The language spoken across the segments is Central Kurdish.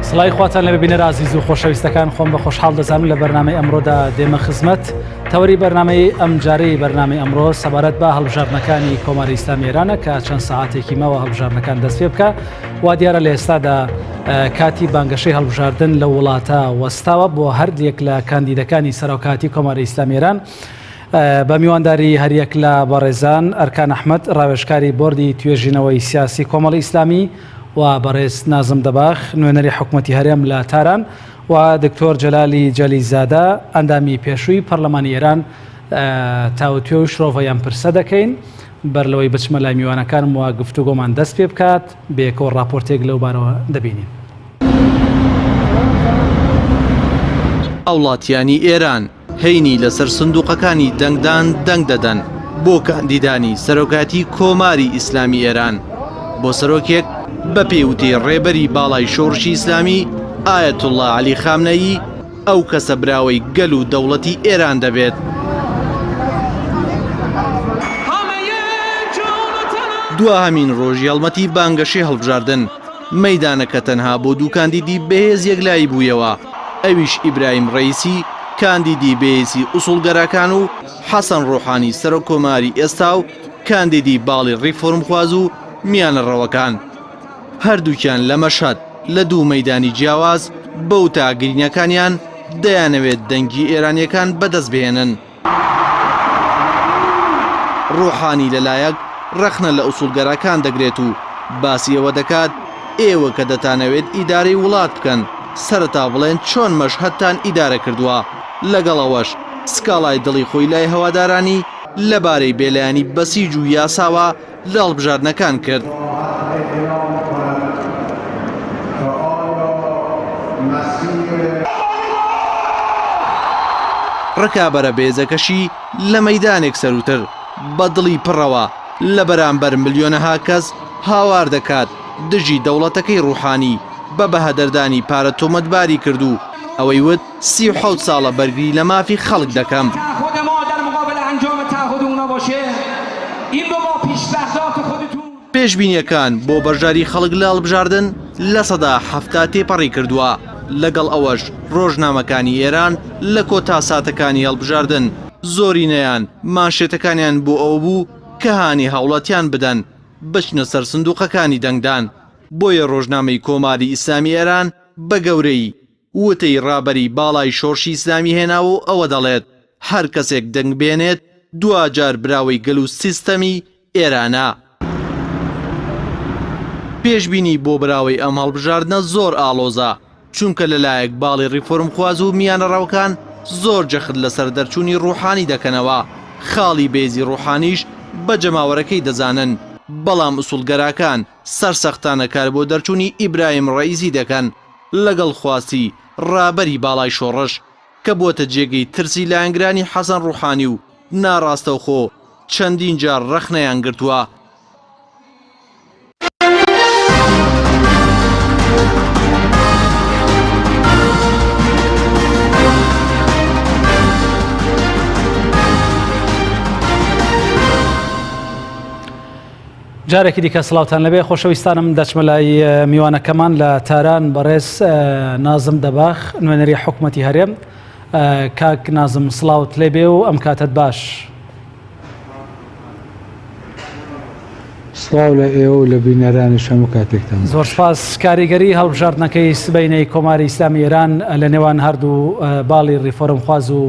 سڵای خواتان لە ببینە ئازیز و خۆشەویستەکان خۆم بە خۆشحاڵ دەزانم لە بەرنامەی ئەمڕۆدا دێمە خزمەت تەوەری بەرنامەی ئەمجارەی بەرنامەی ئەمڕۆ سەبارەت بە هەڵبژاردنەکانی کۆماری ئیسلامی ئێرانە کە چەند سەعاتێکی ماوە هەڵبژاردنەکان دەست پێ بکە وا دیارە لە ئێستادا کاتی بانگەشەی هەڵبژاردن لە وڵاتە وەستاوە بۆ هەردێک لە کاندیدەکانی سەرۆکاتی کۆماری ئیسلامی ئێران بە میوانداری هەریەک لە بەڕێزان ئەرکان ئەحمەد ڕاوێژکاری بۆردی توێژینەوەی سیاسی کۆمەڵی ئیسلامی و بەڕێز نازم دەباخ نوێنەری حکوومەتی هەرێم لە تاران و دکتۆر جەلالی جەلیزادە ئەندامی پێشووی پەرلەمانی ئێران تاوتوێ و شرۆڤەیان پرسە دەکەین بەر لەوەی بچمە لای میوانەکانم و گفتوگۆمان دەست پێ بکات بێکەوە ڕاپۆرتێک لەو بارەوە دەبینین. ئەوڵاتیانی ئێران هەینی لەسەر سندوقەکانی دەنگدان دەنگ دەدەن بۆ کاندیدانی سەرۆکاتی کۆماری ئیسلامی ئێران بۆ سەرۆکێک بە پێوتەی ڕێبەری باڵای شۆڕشی ئیسلامی ئایەتوڵڵا عەلی خامنەیی ئەو کەسە براوەی گەل و دەوڵەتی ئێران دەبێت. دووهەمین ڕۆژی هەڵمەتی بانگەشەی هەڵبژاردن مەیدانەکە تەنها بۆ دوو کاندیدی بەهێز یەکلایی بوویەوە، ئەویش ئیبراهیم ڕەیسی کاندیدی بەهێزی ئوسوڵگەرەکان و حەسەن ڕۆحانی سەرۆک کۆماری ئێستا و کاندیدی باڵی ڕیفۆرمخواز و میانە ڕەوەکان. هەردووکیان لە مەشهەد لە دوو مەیدانی جیاواز بەو تاگرینەکانیان دەیانەوێت دەنگی ئێرانیەکان بەدەست بهێنن. ڕۆحانی لەلایەک ڕەخنە لە ئوسوڵگەرەکان دەگرێت و باسی ئەوە دەکات ئێوە کە دەتانەوێت ئیدارەی وڵات بکەن سەرەتا بڵێن چۆن مەشهەدتان ئیدارە کردووە، لەگەڵەوەش سکاڵای دڵی خۆی لای هەوادارانی لەبارەی بێلایانی بەسیج و یاساوە لە هەڵبژاردنەکان کرد. ڕکابەرە بێزەکەشی لە مەیدانێک سەروتر بە دڵی پڕەوە لە بەرامبەر ملیۆنەها کەس هاوار دەکات دژی دەوڵەتەکەی ڕوحانی بە بەهەدەردانی پارە تۆمەتباری کردو ئەوەی وت 37 ساڵە بەرگری لە مافی خەڵک دەکەم. پێشبینیەکان بۆ بەشداری خەڵک لە هەڵبژاردن لە سەدا 70 تێپەڕی کردووە. لەگەڵ ئەوەش ڕۆژنامەکانی ئێران لە کۆتا ساتەکانی هەڵبژاردن زۆرینەیان مانشێتەکانیان بۆ ئەو بوو کە هانی هەوڵەتیان بدەن بچنە سەر سندوقەکانی دەنگدان. بۆیە ڕۆژنامەی کۆماری ئیسلامی ئێران بە گەورەی وتەی ڕابەری باڵای شۆڕشی ئیسلامی هێنا و ئەوە دەڵێت هەر کەسێک دەنگ بێنێت دوجار براوەی گەل و سیستەمی ئێرانە. پێشبینی بۆ براوەی ئەم هەڵبژاردنە زۆر ئاڵۆزە، چونکە لەلایەک باڵی ڕیفۆرمخواز و میانە ڕەوەکان زۆر جەخت لەسەر دەرچوونی ڕوحانی دەکەنەوە. خاڵی بێزی ڕوحانیش بە جەماوەرەکەی دەزانن، بەڵام ئوسوڵگەراکان سەرسەختانە کار بۆ دەرچوونی ئیبراهیم ڕەیسی دەکەن لەگەڵ خواستی ڕابەری باڵای شۆڕش کە بۆتە جێگەی ترسی لایەنگرانی حەسەن ڕوحانی و ناڕاستەوخۆ چەندین جار ڕەخنەیان گرتووە. جارێکی دیکە سڵاوتان لەبێ خۆشەویستانم دەچمە لای میوانەکەمان لە تاران بەڕێز نازم دەباخ نوێنەری حکوومەتی هەرێم. کاک نازم سڵاوت لێبێ و ئەم کاتت باش. سڵاو لە ئێوە و لە بینەرانی هەموو کاتێکتان. زۆر سپاس. کاریگەری هەڵبژاردنەکەی سبەینەی کۆماری ئیسلامی ئێران لە نێوان هەردوو باڵی ڕیفۆرمخواز و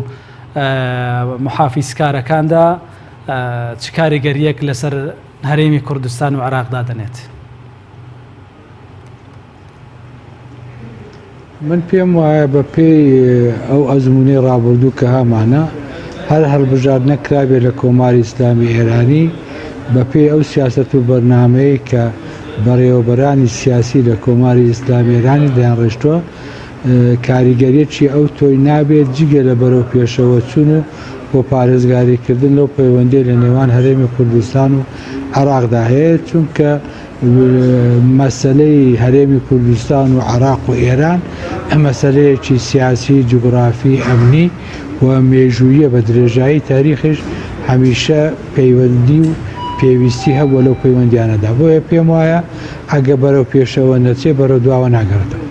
محافیزکارەکاندا چ کاریگەریەک لەسەر هەرێمی کوردستان و عێراقدا دەنێت؟ من پێم وایە بە پێی ئەو ئەزمونەی ڕابردوو کە هەمانە هەر هەڵبژاردنە کرابێ لە کۆماری ئیسلامی ئێرانی بە پێی ئەو سیاسەت و بەرنامەیە کە بەڕێوەبەرانی سیاسی لە کۆماری ئیسلامی ئێرانی دەیانڕێژتووە کاریگەریەکی ئەو تۆی نابێت جگە لە بەرەو پێشەوە چوون و بۆ پارێزگاریکردن لەو پەیوەندی لە نێوان هەرێمی کوردستان و عێراقدا هەیە، چونکە مەسەلەی هەرێمی کوردستان و عێراق و ئێران مەسەلەیەکی سیاسی جوگرافی ئەمنی و مێژوویە بە درێژایی تاریخیش هەمیشە پەیوەندی و پێویستی هەبووە لەو پەیوەندیانەدا. بۆیە پێم وایە ئەگە بەرەو پێشەوە نەچێ بەرەو دواوە ناگەڕێتەوە.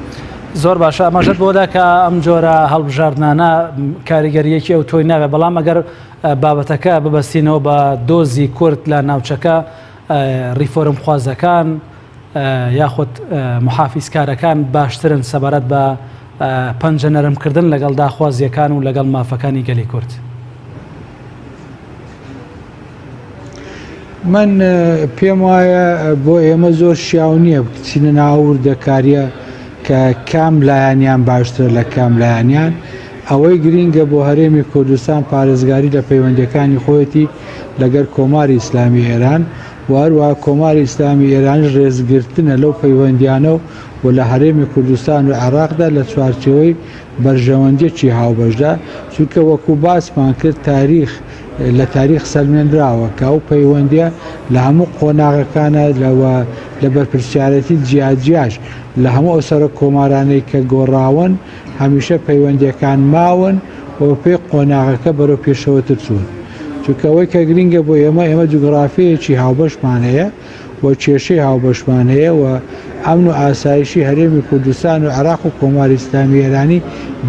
زۆر باشە ئەمەژەت بۆدا کە ئەم جۆرە هەڵبژاردنانە کاریگەریەکی ئەو تۆی ناوێت بەڵام ئەگەر بابەتەکە ببەستینەوە بە دۆزی کورد لە ناوچەکە ریفۆرم خوازەکان یاخود محافیزکارەکان باشترن سەبارەت بە پەنجە نەرمکردن لەگەڵ داخوازیەکان و لەگەڵ مافەکانی گەلی کورد. من پێم وایە بۆ ئێمە زۆر شیاو نییە بچینە ناوردەکاریە کە کام لایەنیان باشتر لە کام لایەنیان ئەوەی گرینگە بۆ هەرێمی کوردستان پارێزگاری لە پەیوەندەکانی خۆیەتی لەگەر کۆماری ئیسلامی ئێران و هەروەها کۆماری ئیسلامی ئێران ڕێزگرتنە لەو پەیوەندیانە و لە هەرێمی کوردستان و عێراقدا لە چوارچێوەی بەرژەوەندیەکی هاوبەشدا چونکە وەکو باسمان کرد تاریخ لە تاریخ سەلمێنراوە کە ئەو پەیوەندیە لە هەموو قۆناغەکانە لە بەرپرسیارەتی جیاجیاش لە هەموو ئەو سەرە کۆمارانەی کە گۆڕاون هەمیشە پەیوەندیەکان ماون و پێی قۆناغەکە بەرەو پێشەوەتر چوون چونکە ئەوەی کە گرینگە بۆ ئێمە جوگرافیەکی هاوبەشمان هەیە و کێشەی هاوبەشمان هەیە و ئەمن و ئاسایشی هەرێمی کوردستان و عێراق و کۆماری ئیسلامی ئێرانی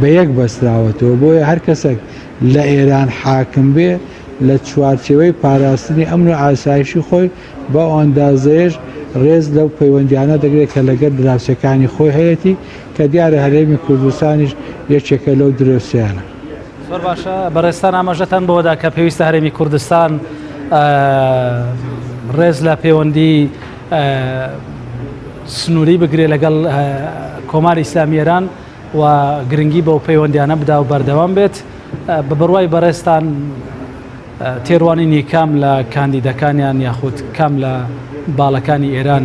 بە یەک بەستراوەتەوە بۆیە هەر کەسێک لە ئێران حاکم بێ لە چوارچێوەی پاراستنی ئەمن و ئاسایشی خۆی بە ئەندازەیەش ڕێز لەو پەیوەندیانە دەگرێت کە لەگەر دراوسەکانی خۆی هەیەی کە دیارە هەرێمی کوردستانیش یەکێکە لەو درێوسیانە. زۆر باشە بەڕێستان ئاماژەتان بۆدا کە پێویستە هەرێمی کوردستان ڕێز لە پەیوەندی سنووری بگرێت لەگەڵ کۆماری ئیسلامی ئێران و گرنگی بەو پەیوەندیانە بدا و بەردەوام بێت بە بڕوای بەڕێستان تێڕوانینی کام لە کاندیدەکانیان یاخود کام لە باڵەکانی ئێران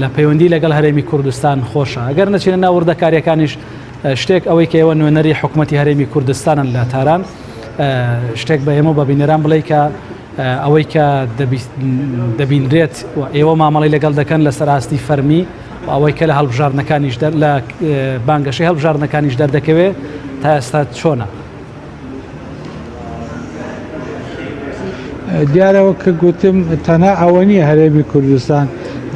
لە پەیوەندی لەگەڵ هەرێمی کوردستان خۆشە ئەگەر نەچینە ناوردەکاریەکانیش شتێک ئەوەی کە ئێوە نوێنەری حکوومەتی هەرێمی کوردستانن لە تاران شتێک بە ئێمە بە بینەران بڵێ کە ئەوەی کە دەبینرێت ئێوە مامەڵی لەگەڵ دەکەن لەسەر ئاستی فەرمی ئەوەی کە لە هەڵبژاردنەکانیش لە بانگەشەی هەڵبژاردنەکانیش دەردەکەوێت تا ئێستا چۆنە؟ دیارەوە کە گوتم تەنها ئەوە نییە هەرێمی کوردستان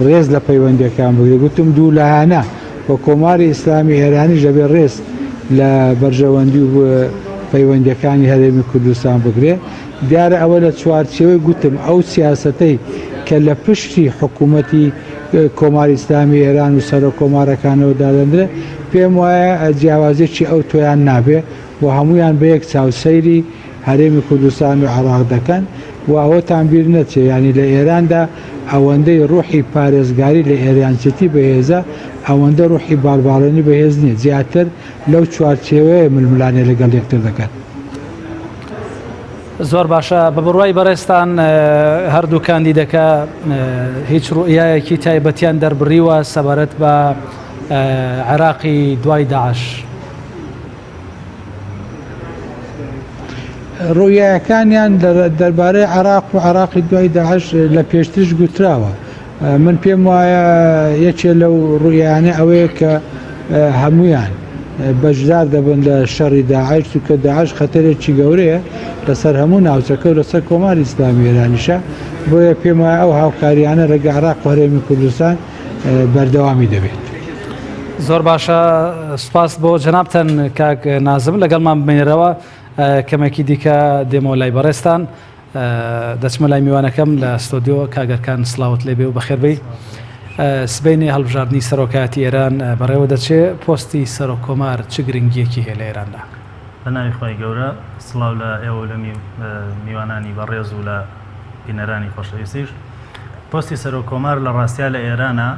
ڕێز لە پەیوەندیەکان بگرێ گوتم دوو لایەنە بە کۆماری ئیسلامی ئێرانی دەبێ ڕێز لە بەرژەوەندی و پەیوەندیەکانی هەرێمی کوردستان بگرێ دیارە ئەوە لە چوارچێوەی گوتم ئەو سیاسەتەی کە لە پشتی حکوومەتی کۆماری ئیسلامی ئێران و سەرۆک کۆمارەکانەوە دادەندرێ پێم وایە جیاوازێکی ئەو تۆیان نابێ و هەمویان بە یەک چاوسەیری هەرێمی کوردستان و عێراق دەکەن و ئەوەتان بیر نەچێ ینی لە ئێراندا ئەوەندەی ڕوحی پارێزگاری لە ئێریانچەتی بەهێزە ئەوەندە ڕوحی باڵباڵێنی بەهێز نییە زیاتر لەو چوارچێوەیە ململانێ لەگەڵ یەکتر دەکەن. زۆر باشە بە بڕوای بەڕێستان هەردوو کاندیدەکە هیچ ڕوئیایەکی تایبەتیان دەربڕیوە سەبارەت بە عێراقی دوای داعش. ڕوویەکانیان دەربارەی عێراق و عێراقی دوای داعش لە پێشترش گوتراوە من پێم وایە یەکێ لەو ڕوویانە ئەوەیە کە هەمویان بەشدار دەبن لە شەڕی داعش چونکە داعش خەتەرێکی گەورەیە لەسەر هەموو ناوچەکە و لەسەر کۆماری ئیسلامی ئێرانیشە بۆیە پێم وایە ئەو هاوکاریانە لەگەڵ عێراق و هەرێمی کوردستان بەردەوامی دەبێت. زۆر باشە سوپاس بۆ جەنابتەن کاک نازم لەگەڵمان بمێنەرەوە کەمێکی دیکە دێمەوە لای بەڕێستان دەچمە لای میوانەکەم لە ستۆدیۆ کاگەرکان سلااوت لێبێ و بەخێربەی سبەینی هەڵبژاردننی سەرۆکاتی ئێران بەڕێوە دەچێت پۆستی سەرۆک کۆمار چ گرنگیەکی هەیە لە ئێراندا؟ بە ناوی خۆی گەورە سڵاو لە ئێوە لە میوانانی بەڕێز و لە بینەرانی خۆشەویستیش پۆستی سەرۆک کۆمار لە ڕاستیا لە ئێرانە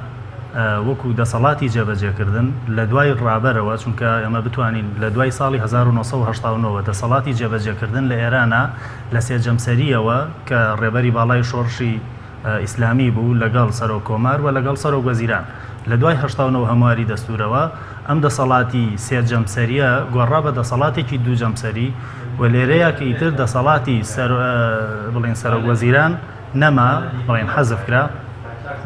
وەکو دەسەڵاتی جێبەجێکردن لە دوای ڕابەرەوە چونکە ئێمە بتوانین لە دوای ساڵی 1970 دەسەڵاتی جێبەجێکردن لە ئێرانە لە سێجەمسەریەوە کە ڕێبەری باڵای شۆڕشی ئیسلامی بوو لەگەڵ سەرۆک کۆمار و لەگەڵ سەرۆک وەزیران لە دوای 89 هەمواری دەستورەوە ئەم دەسەڵاتی سێجەمسەریە گۆڕا بە دەسەڵاتێکی دوو جەمسەری و لێرەیە کە ئیتر دەسەڵاتی بڵێن سەرۆک وەزیران نەما بڵێن حەزف کرا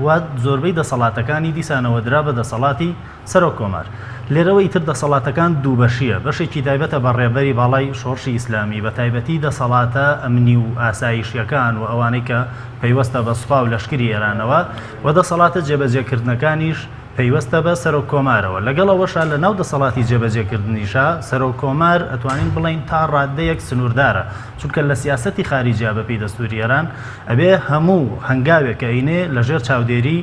وات زۆربەی دەسەڵاتەکانی دیسانەوە درا بە دەسەڵاتی سەرۆک کۆمار لێرەوە ئیتر دەسەڵاتەکان دوو بەشیە بەشێکی تایبەتە بە ڕێبەری باڵای شۆڕشی ئیسلامی بە تایبەتی دەسەڵاتە ئەمنی و ئاسایشیەکان و ئەوانەی کە پەیوەستە بە سوپا و لەشکری ئێرانەوە و دەسەڵاتە جێبەجێکردنەکانیش پەیوەستە بە سەرۆک کۆمارەوە لەگەڵەوەشا لە ناو دەسەڵاتی جێبەجێکردنیشا سەرۆک کۆمار ئەتوانین بڵین تا ڕادەیەک سنووردارە چونکە لە سیاسەتی خارجیا بەپێی دەستوری ئێران ئەبێ هەموو هەنگاوێک کە ئینێ لەژێر چاودێری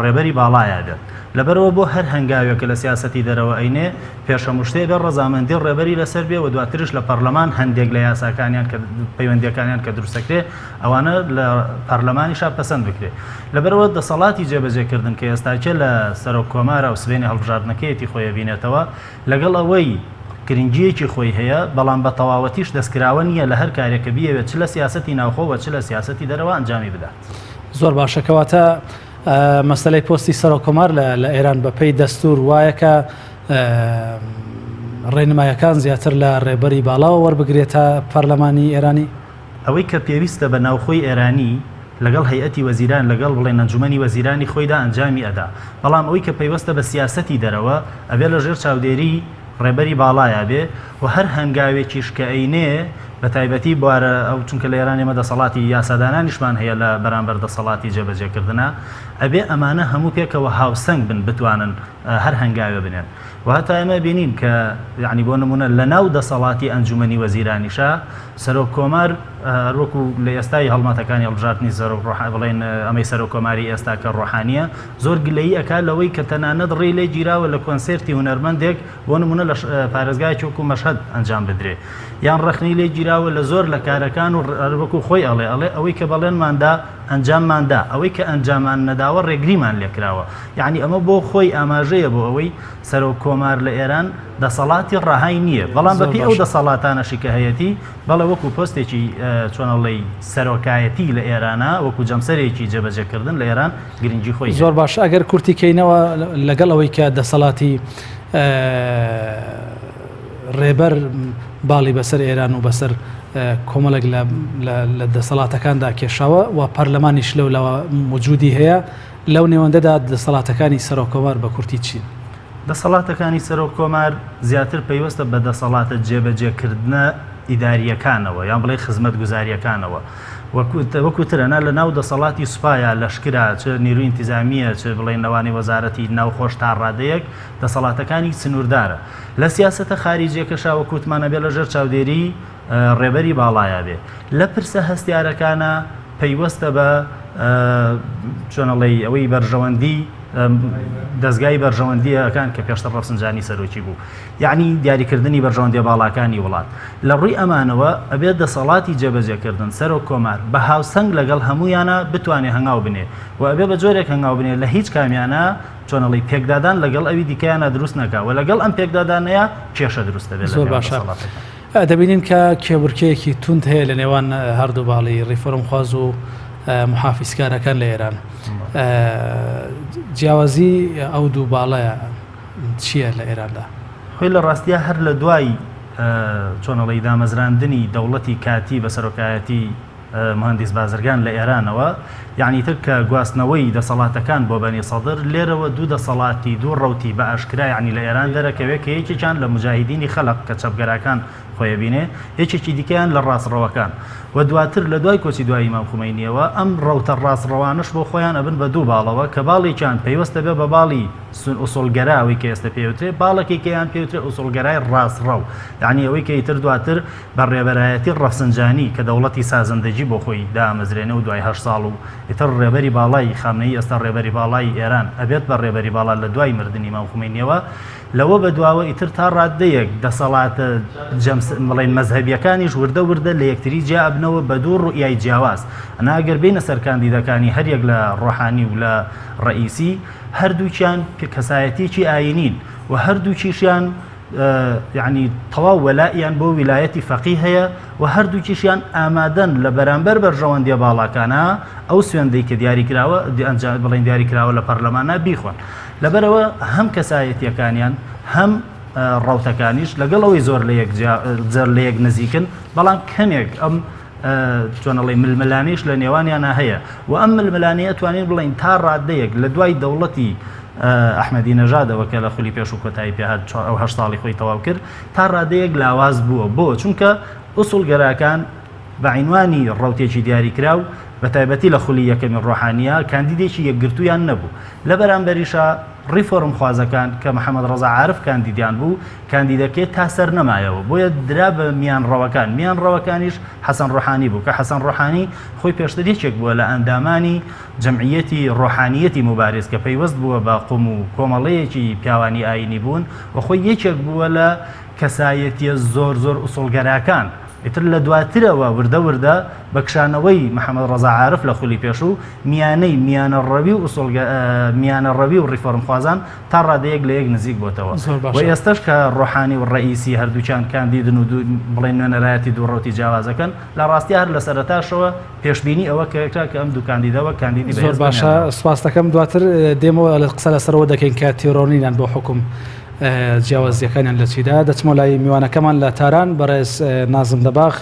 ڕێبەری باڵایە بێت لەبەرەوە بۆ هەر هەنگاوێکە لە سیاسەتی دەرەوە ئەینێ پێشەموشتێ بێ ڕەزامەندی ڕێبەری لەسەر بێ و دواترش لە پەرلەمان هەندێک لە یاساکانیان کە پەیوەندیەکانیان کە دروستەکرێ ئەوانە لە پەرلەمانیشا پەسەند بکرێ لەبەرەوە دەسەڵاتی جێبەجێکردن کە ئێستاکە لە سەرۆک کۆمارە و سبێنی هەڵبژاردنەکەیەتی خۆی بینێتەوە لەگەڵ ئەوەی گرنگیەکی خۆی هەیە بەڵام بە تەواوەتیش دەستکراوە نییە لە هەر کارێکە بیەوێت چ لە سیاسەتی ناوخۆوە چ لە سیاسەتی دەرەوە ئەنجامی بدات زۆر باشەکەواتە مەسلەی پۆستی سەرۆک کۆمار لە ئێران بەپێی دەستور وایە کە ڕێنمایەکان زیاتر لە ڕێبەری باڵاوە وەربگرێتە پەرلەمانی ئێرانی ئەوەی کە پێویستە بە ناوخۆی ئێرانی لەگەڵ هەیئەتی وەزیران لەگەڵ بڵێن ئەنجومەنی وەزیرانی خۆیدا ئەنجامی ئەدا بەڵام ئەوەی کە پێوەستە بە سیاسەتی دەرەوە ئەبێ لە ژێر چاودێری ڕێبەری باڵایە بێ و هەر هەنگاوێکیش کە ئەینێ بە تایبەتی بوارە ئەو چونکە لە ئێران ئێمە دەسەڵاتی یاسادانانیشمان هەیە لە بەرامبەر دەسەڵاتی جێبەجێکردنە ئەبێ ئەمانە هەموو پێکەوە هاوسەنگ بن بتوانن هەر هەنگاوێ بنێن و هەتا ئێمە بینین کە یعنی بۆ نمونە لە ناو دەسەڵاتی ئەنجومەنی وەزیرانیشا سەرۆک کۆمار وەکو لە ئێستای هەڵمەتەکانی هەڵبژاردننی بڵێن ئەمەی سەرۆک کۆماری ئێستا کە ڕۆحانیە زۆر گلەیی ئەکا لەوەی کە تەنانەت ڕێی لێ گیراوە لە کۆنسێرتی هونەرمەندێک بۆ نمونە لە پارێزگای وەکو مەشهەد ئەنجام بدرێ یان ڕەخنی لێ گیراوە لە زۆر لە کارەکان و وەکو خۆی ئەڵێ ئەوەی کە بەڵێنماندا ئەنجامماندا ئەوەی کە ئەنجامان نەداوە ڕێگریمان لێکراوە یعنی ئەمە بۆ خۆی ئاماژەیە بۆ ئەوەی سەرۆک کۆمار لە ئێران دەسەڵاتی ڕاهای نییە بەڵام بەپی ئەو دەسەڵاتانەشی کە هەیەتی بەڵێ وەکو پۆستێکی چۆنەڵی سەرۆکایەتی لە ئێرانە وەکو جەمسەرێکی جێبەجێکردن لە ئێران گرنگی خۆی زۆر باش ئەگەر کورتی کەینەوە لەگەڵ ئەوەی کە دەسەڵاتی ڕێبەر باڵی بەسەر ئێران و بەسەر کۆمەڵێک لە دەسەڵاتەکاندا کێشاوە و پەرلەمانیش لەوە موجودی هەیە لەو نێوەندەدا دەسەڵاتەکانی سەرۆک کۆمار بە کورتی چین دەسەڵاتەکانی سەرۆک کۆمار زیاتر پەیوەستە بە دەسەڵاتە جێبەجێکردنە ئیداریەکانەوە یان بڵێ خزمەت گوزاریەکانەوە وەکوترەنا لە ناو دەسەڵاتی سوپایە لەشکرا چ نیروی انتیزامیە چ بڵێن نەوانی وەزارەتی ناوخۆش تا ڕادەیەک دەسەڵاتەکانی سنووردارە لە سیاسەتە خاریجیەکەشا وەکوتمانە بێ لە ژێر چاودێری ڕێبەری باڵایە بێ لە پرسە هەستیارەکانە پەیوەستە بە چۆنەڵی ئەوەی بەرژەوەندی دەستگای بەرژەوەندیەکان کە پێشتر ڕەفسنجانی سەرۆکی بوو یعنی دیاریکردنی بەرژەوەندی باڵاکانی وڵات لە ڕووی ئەمانەوە ئەبێت دەسەڵاتی جێبەجێکردن سەرۆک کۆمار بە هاوسەنگ لەگەڵ هەمویانە بتوانێت هەنگاو بنێ و ئەبێ بە جۆرێک هەنگاو بنێ لە هیچ کامیانە چۆنەڵی پێکدادان لەگەڵ ئەوی دیکەیانە دروست نەکا و لەگەڵ ئەم پێکدادانەیە کێشە دروستە بێت زۆر باشە دەبینین کە کێبورکەیەکی تونند هەیە لە نێوان هەردوو باڵی ڕیفۆرمخواز و محافیزکارەکان لە ئێران جیاوازی ئەو دوو باڵەیە چییە لە ئێراندا خۆی لە ڕاستیە هەر لە دوای چۆنەڵی دامەزراندنی دەوڵەتی کاتی بە سەرۆکایەتی مهندس بازرگان لە ئێرانەوە یعنی تر کە گواستنەوەی دەسەڵاتەکان بۆ بەنی سەدر لێرەوە دوو دەسەڵاتی دوو ڕەوتی بە ئاشکرا یعنی لە ئێران دەرەکەوێت کە یەکێکیان لە مجاهیدینی خەڵق کە چەپگەرەکان خۆی بینێ یەکێکی دیکەیان لە ڕاستڕەوەکان و دواتر لە دوای کۆچی دوای ئیمام خومینیەوە ئەم ڕەوتە ڕاستڕەوانش بۆ خۆیان ئەبن بە دوو باڵەوە کە باڵێکیان پێوەستە بێ بە باڵی ئوسوڵگەراوی کە ئێستا پێوترێ باڵێکێکیان پێوترێ ئوسوڵگەرای ڕاستڕەو یعنی ئەوەی کە ئیتر دواتر بە ڕێبەرایەتی ڕەفسنجانی کە دەوڵەتی سازندەجی بۆ خۆی دامەزرێنە و دوای 8 ساڵ و ئیتر ڕێبەری باڵای خامنەی ئێستا ڕێبەری باڵای ئێران ئەبێت بە ڕێبەری باڵا لە دوای مردنی ئیمام خومینیەوە لەوە بەدواوە ئیتر تا ڕادەیەک دەسەڵاتە بڵێن مەزهەبیەکانیش وردە وردە لە یەکتری جیابنەوە بە دوو ڕوئیای جیاواز ئەناگەر بینە سەرکاندیدەکانی هەریەک لە ڕۆحانی و لە ڕئیسی هەردووچیان کەسایەتێکی ئاینین و هەردووچیشیان یعنی تەواو وەلاییان بۆ ویلایەتی فەقیه هەیە و هەردووکیشیان ئامادەن لە بەرامبەر بەرژەوەندیە باڵاکانە ئەو سوێندەی کە دیاریکراوە بڵێن دیاریکراوە لە پەرلەمانە بیخۆن لەبەرەوە هەم کەسایەتیەکانیان هەم ڕەوتەکانیش لەگەڵ ئەوەی زۆر لە یەک نزیکن بەڵام کەمێک ئەم چۆنەڵی ململانیش لە نێوانیانە هەیە و ئەم ململانەیە توانین بڵین تا ڕادەیەک لە دوای دەوڵەتی ئەحمەدی نەژادەوە کە لە خولی پێش و کۆتایی پێهات ئەو 8 ساڵی خۆی تەواو کرد تا ڕادەیەک لاواز بووە بۆ چونکە ئوسوڵگەراکان بە عینوانی ڕەوتێکی دیاریکراو بە تایبەتی لە خولی یەکەمی ڕۆحانیە کاندیدێکی یەکگرتویان نەبوو لە بەرامبەریشە ریفۆرم خوازەکان کە محەممەد ڕەزا عارف کاندیدیان بوو کاندیدەکەی تا سەر نەمایەوە بۆیە درا بە میان ڕەوەکانیش حەسەن ڕۆحانی بوو کە حەسەن ڕۆحانی خۆی پێشتر یەکێک بووە لە ئەندامانی جەمعیەتی ڕۆحانیەتی مبارز کە پەیوەست بووە بە قوم و کۆمەڵەیەکی پیاوانی ئاینی بوون و خۆی یەکێک بووە لە کەسایەتیە زۆر ئوسوڵگەراکان ئیتر لە دواترەوە وردە بە کشانەوەی محەممەد ڕەزا عارف لە خولی پێشوو میانەی میانەڕەوی و ریفۆرم خوازان تا ڕادەیەک لە یەک نزیک بۆتەوە و ئێستش کە ڕۆحانی و ڕئیسی هەردووچان کاندیدن و بڵێن نوێنەرایەتی دووڕۆتی جیاوازەکەن لە ڕاستی هەر لە سەرەتاشەوە پێشبینی ئەوە کە ئەم دوو کاندیدەوە کاندیدی زۆر باشە سپاس دەکەم دواتر دێمەوە لە قسە لەسەرەوە دەکەین کە تیرۆرینیان بۆ حکوم جیاوازیەکانیان لە چیدا دەچمە لای میوانەکەمان لە تاران بەڕێز نازم دەباغ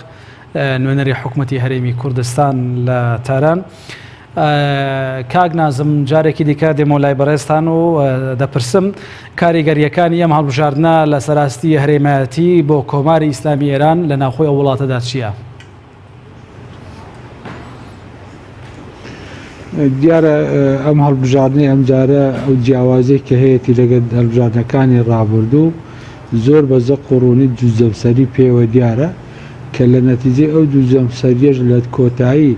نوێنەری حکوومەتی هەرێمی کوردستان لە تاران کاک نازم جارێکی دیکە دێمە لای بەڕێزتان و دەپرسم کاریگەریەکانی ئەم هەڵبژاردنە لە سەراستی هەرێمایەتی بۆ کۆماری ئیسلامی ئێران لە ناوخۆی ئەو وڵاتەدا چییە؟ دیارە ئەم هەڵبژاردنەی ئەم جارە ئەو جیاوازەی کە هەیەی لەگەڵ هەڵبژاردنەکانی ڕابردوو زۆر بە زەق و ڕوونی دووزەمسەری پێوە دیارە کە لە نەتیجەی ئەو دووزەمسەریەش لە کۆتایی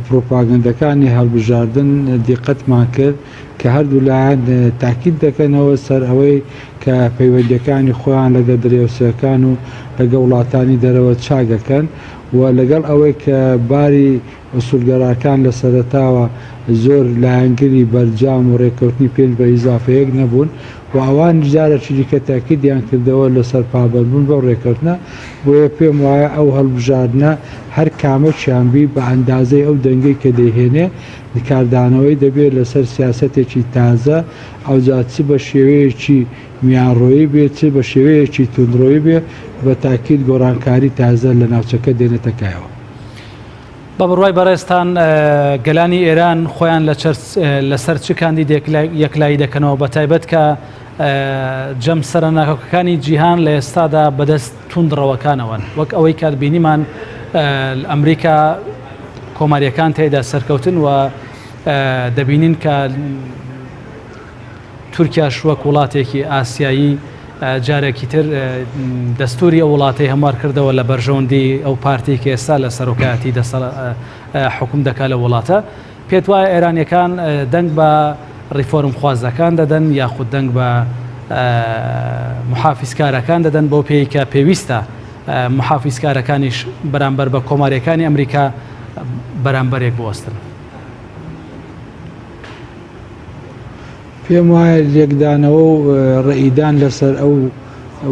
پرۆپاگەندەکانی هەڵبژاردن دیقەتمان کرد کە هەردوو لایەن تاکید دەکەنەوە سەر ئەوەی کە پەیوەندیەکانی خۆیان لەگە درێوسەکان و لەگە وڵاتانی دەرەوە چاگەکەن و لەگەڵ ئەوەی کە باری ئوسولگەراکان لە سەرەتاوە زۆر لایەنگری بەرجام و ڕێککەوتنی پێنج بە ئیزافەیەک نەبوون و ئەوان جارێکی دیکە تاکیدیان کردەوە لەسەر پابەربوون بەو ڕێککەوتنە بۆیە پێم وایە ئەو هەڵبژاردنە هەر کامەچیانبی بە ئەندازەی ئەو دەنگەی کە دەیهێنێ کاردانەوەی دەبێت لەسەر سیاسەتێکی تازە ئەوجا چ بە شێوەیەکی میانڕۆیی بێت چ بە شێوەیەکی توندڕۆیی بێ بە تاکید گۆڕانکاری تازە لە ناوچەکە دێنێتەکایەوە. بە بڕوای بەڕێستان گەلانی ئێران خۆیان لەسەر چ کاندیدێک یەکلایی دەکەنەوە بە تایبەت کە جەم سەرناکەکانی جیهان لە ئێستادا بەدەست توندڕەوەکانەوەن وەک ئەوەی کات بینیمان ئەمریکا کۆماریەکان تێدا سەرکەوتن و دەبینین کە تورکیاش وەک وڵاتێکی ئاسیایی جارێکی تر دەستوری ئەو وڵاتی هەموار کردەوە لە بەرژەوەندی ئەو پارتی کە ئێستا لە سەرۆکایەتی حکوم دەکات لە وڵاتە پێت وایە ئێرانیەکان دەنگ بە ریفۆرم خوازەکان دەدەن یاخود دەنگ بە محافیزکارەکان دەدەن بۆ پێی کە پێویستە محافیزکارەکانیش بەرامبەر بە کۆماریەکانی ئەمریکا بەرامبەرێک بوەستن. پێم وایە لێکدانەوە و ڕئیدان لەسەر ئەو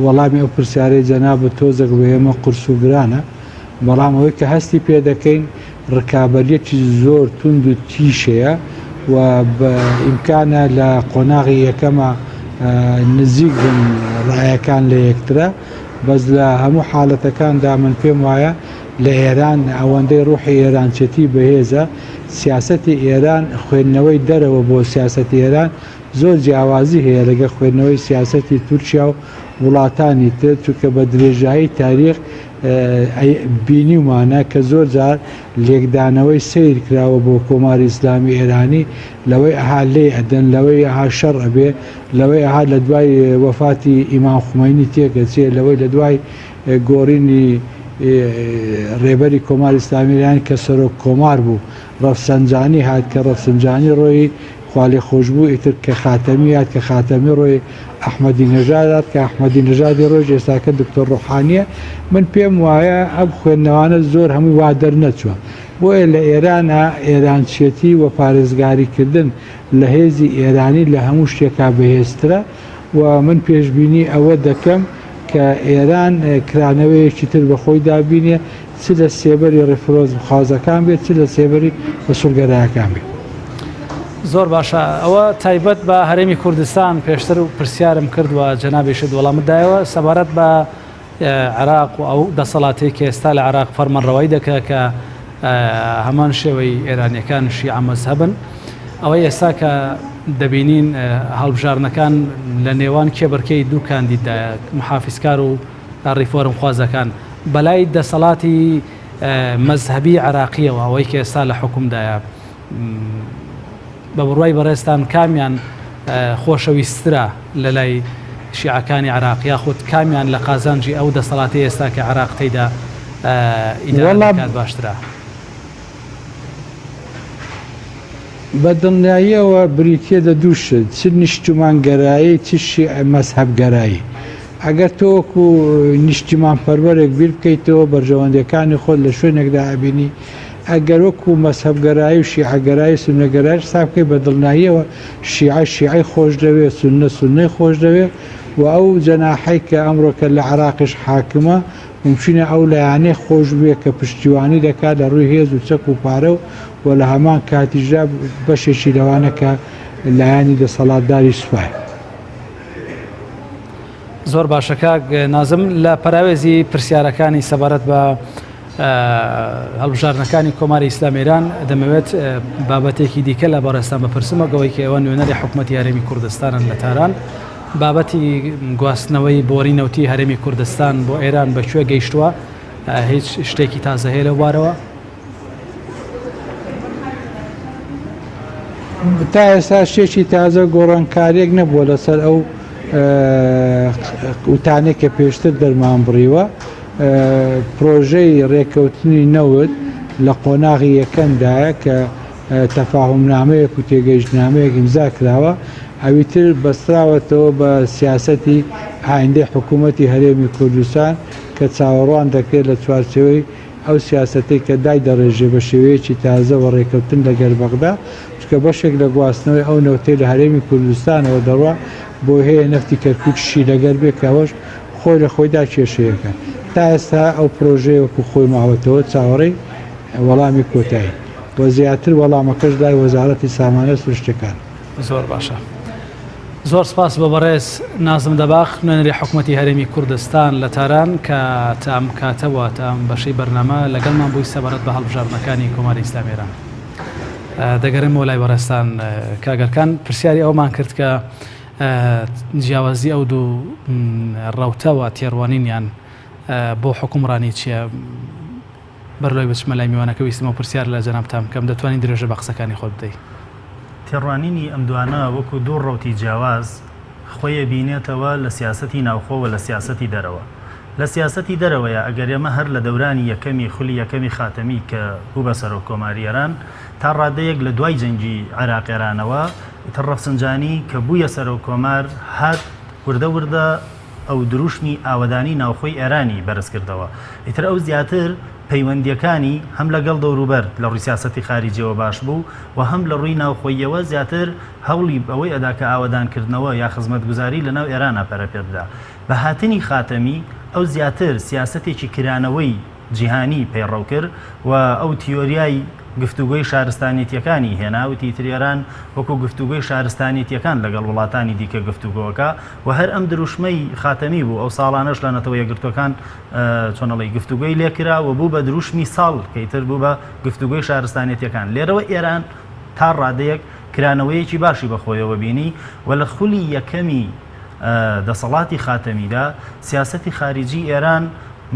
وەڵامی ئەو پرسیارەی جەنابەت تۆزێک بە ئێمە قورس و گرانە بەڵام ئەوەی کە هەستی پێ دەکەین ڕکابەریەکی زۆر توند و تیشەیە و بە ئیمکانە لە قۆناغی یەکەمە نزیک بن ڕایەکان لە یەکترە بەس لە هەموو حاڵەتەکاندا من پێم وایە لە ئێران ئەوەندەی ڕوحی ئێرانچەتی بەهێزە سیاسەتی ئێران خوێندنەوەی دەرەوە بۆ سیاسەتی ئێران زۆر جیاوازی هەیە لەگە خوێندنەوەی سیاسەتی تورکیا و وڵاتانی تر چونکە بە درێژایی تاریخ بینیمانە کە زۆر جار لێکدانەوەی سیر کراوە بۆ کۆماری ئیسلامی ئێرانی لەوەی ئەها لێ ئەدەن لەوەی ئەها شەڕ ئەبێ لەوەی ئەها لە دوای وەفاتی ئیمام خومەینی تێکەچێ لەوەی لە دوای گۆڕینی ڕێبەری کۆماری ئیسلامی ئێرانی کە سەرۆک کۆمار بوو ڕەفسەنجانی هات کە ڕەفسەنجانی ڕۆی خوالی خۆشببوو ئیتر کە خاتەمی هات کە خاتەمی ڕۆی ئەحمەدی نەژادات کە ئەحمەدی نەژادی ڕۆژ ئێستاکە دکتۆر ڕۆحانیە من پێم وایە ئەم خوێندنەوانە زۆر هەمووی وا دەرنەچووە بۆیە لە ئێرانە ئێرانچێتی و پارێزگاریکردن لە هێزی ئێرانی لە هەموو شتێکا بەهێزترە و من پێشببینی ئەوە دەکەم کە ئێران کرانەوەیەکی تر بەخۆی دابینێ چ لە سێبەری ڕێفرۆز خوازەکان بێت چ لە سێبەری وەسوولگەرایەکان بێت. زۆر باشە ئەوە تایبەت بە هەرێمی کوردستان پێشتر و پرسیارم کردووە جەنابیشت وەڵامدایەوە سەبارەت بە عێراق و ئەو دەسەڵاتی کە ئێستا لە عێراق فەرمانڕەوایی دەکات کە هەمان شێوەی ئێرانیەکان شیعە مەزهەبن ئەوەی ئێستا کە دەبینین هەڵبژارنەکان لە نێوان کێبەرکەی دوو کاندیدایە محافیزکار و ڕیفۆرم خوازەکان بەلای دەسەڵاتی مەزهەبی عێراقیەوە ئەوەی کە ئێستا لە حکومدایە بە بڕوای بەڕێستان کامیان خۆشەویسترە لە لای شیعەکانی عراق یاخود کامیان لە قازانجی ئەو دەسەڵاتی ئێستا کە عراق تێیدا ئیدارەکات باشترە؟ بە دڵنیاییەوە بریتە لە دووشت چ نیشتمانگەرایی چ مەزهەبگەرایی. ئەگەر تۆکو نیشتیمان پەروەرێک بیر بکەیتەوە بەرژەوەندەکانی خۆت لە شوێنێکدا ئەبینی، ئەگەر وەکو مەزهەبگەرایی و شیعەگەرایی سونەگەرایی حساب بکەی بە دڵنیاییەوە شیعی خۆش دەوێت، سونەی خۆش دەوێت و ئەو جەناحەی کە ئەمڕۆکە لە عراقش حاکمە ممکنە ئەو لایەنەی خۆش بێ کە پشتیوانی دەکات لە ڕووی هێز و چەک و پارە و لە هەمان کاتیژا بەشێکی لەوانە کە لایەنی دەسەڵاتداری سوپای. زۆر باشەکە نازم لە پەراوێزی پرسیارەکانی سەبارەت بە هەڵبژاردنەکانی کۆماری ئیسلامی ئێران دەمەوێت بابەتێکی دیکە لە بەڕێستان بپرسمەوەی کە ئێوە نوێنەری حکوومەتی هەرێمی کوردستانن لە تاران، بابەتی گواستنەوەی بۆڕینەوتی هەرێمی کوردستان بۆ ئێران بەکوێ گەیشتووە؟ هیچ شتێکی تازە هەیە لەو بارەوە؟ تا ئێستا شتێکی تازە گۆڕانکاریەک نەبووە لەسەر ئەو وتانێک کە پێشتر دەرمان بڕیوە. پرۆژەی ڕێکەوتنی نەوت لە قۆناغی یەکەمدایە کە تەفاهمنامەیەک و تێگەیشتنامەیەک ئیمزا کراوە، ئەویتر بەستراوەتەوە بە سیاسەتی ئایندەی حکوومەتی هەرێمی کوردستان کە چاوەڕوان دەکرێت لە چوارچەوەی ئەو سیاسەتەی کە دای دەڕێژێ بە شێوەیەکی تازە و ڕێکەوتن لەگەل بەغدا، چکە بەشێک لە گواستنەوەی ئەو نەوتەی لە هەرێمی کوردستانەوە دەڕوا بۆ هەیە نەفتی کەرکووکشی لەگەر بێ کەەوەش خۆی لە خۆیدا کێشەیەەکە. تا ئێستا ئەو پرۆژەیە وەکو خۆی ماوەتەوە چاوەڕێی وەڵامی کۆتایی وە زیاتر وەڵامەکەش لای وەزارەتی سامانە سروشتەکان. زۆر باشە. زۆر سپاس بە بەڕێز نازم دەباخ، نوێنەری حکوومەتی هەرێمی کوردستان لە تاران کە تام کاتەوە تام بەشەی بەرنامە لەگەڵمان بووی سەبارەت بە هەڵبژاردنەکانی کۆماری ئیسلامی ئێران. دەگەڕێمەوە لای بەڕێستان کاگەرکان، پرسیاری ئەومان کرد کە جیاوازی ئەو دوو ڕەوتەوە تێڕوانینیان بۆ حکومڕانی چییە؟ بەرلۆی بچمە لای میوانەکە ویستمە و پرسیار لە جەناب تام کەم دەتوانین درێژە بە قسەکانی خۆت بدەیت. تێڕوانینی ئەم دوانە وەکو دوو ڕەوتی جیاواز خۆیە بینێتەوە لە سیاسەتی ناوخۆوە لە سیاسەتی دەرەوە. لە سیاسەتی دەرەوەیە ئەگەر ئێمە هەر لە دەورانی یەکەمی خولی یەکەمی خاتەمی کە بوو بە سەرۆک کۆماری ئێران تا ڕادەیەک لە دوای جەنگی عێراق ئێرانەوە ئیتر ڕەفسنجانی کە بوویە سەرۆک کۆمار هات وردە وردە ئەو دروشمی ئاوەدانی ناوخۆی ئێرانی بەرز کردەوە. ئیتر ئەو زیاتر پەیوەندیەکانی هەم لەگەڵ دەوروبەر لە ڕووی سیاسەتی خارجیەوە باش بوو و هەم لە ڕووی ناوخۆیەوە زیاتر هەوڵی ئەوەی ئەدا کە ئاوەدانکردنەوە یا خزمەتگوزاری لە ناو ئێرانە پەرە پێ بدە. بە هاتنی خاتەمی ئەو زیاتر سیاسەتێکی کرانەوەی جیهانی پەیڕەو کرد و ئەو تیۆریای گفتوگۆی شارستانیەتیەکانی هێناوتی تریێران وەکو گفتوگۆی شارستانیەتیەکان لەگەڵ وڵاتانی دیکە گفتوگۆەکە و هەر ئەم دروشمەی خاتەمی بوو ئەو ساڵانەش لە نەتەوە یەکگرتوەکان چۆنەڵی گفتوگۆی لێکرا و بوو بە دروشمی ساڵ کەیتر بوو بە گفتوگۆی شارستانیەتیەکان. لێرەوە ئێران تا ڕادەیەک کرانەوەیەکی باشی بەخۆیەوە بینی و لە خولی یەکەمی دەسەڵاتی خاتەمیدا سیاسەتی خارجی ئێران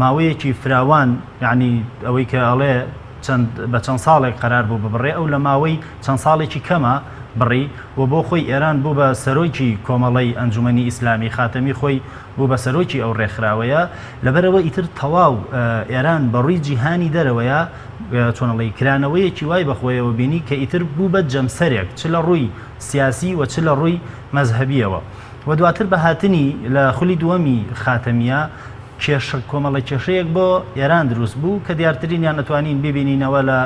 ماوەیەکی فراوان، یعنی ئەوەی کە ئەڵێ بە چەند ساڵێک قرار بوو ببڕێ، ئەو لە ماوەی چەند ساڵێکی کەمە بڕی و بۆ خۆی ئێران بوو بە سەرۆکی کۆمەڵەی ئەنجومەنی ئیسلامی خاتەمی خۆی بوو بە سەرۆکی ئەو ڕێکخراوەیە. لەبەرەوە ئیتر تەواو ئێران بەڕووی جیهانی دەرەوەیە چۆنەڵی کرانەوەیەکی وای بەخۆیەوە بینی کە ئیتر بوو بە جەمسەرێک چ لە ڕووی سیاسی و چ لە ڕووی مەزهەبیەوە. و دواتر بە هاتنی لە خولی دووەمی خاتەمیە کۆمەڵی کێشەیەک بۆ ئێران دروست بوو کە دیارترینیان نتوانین ببینینەوە لە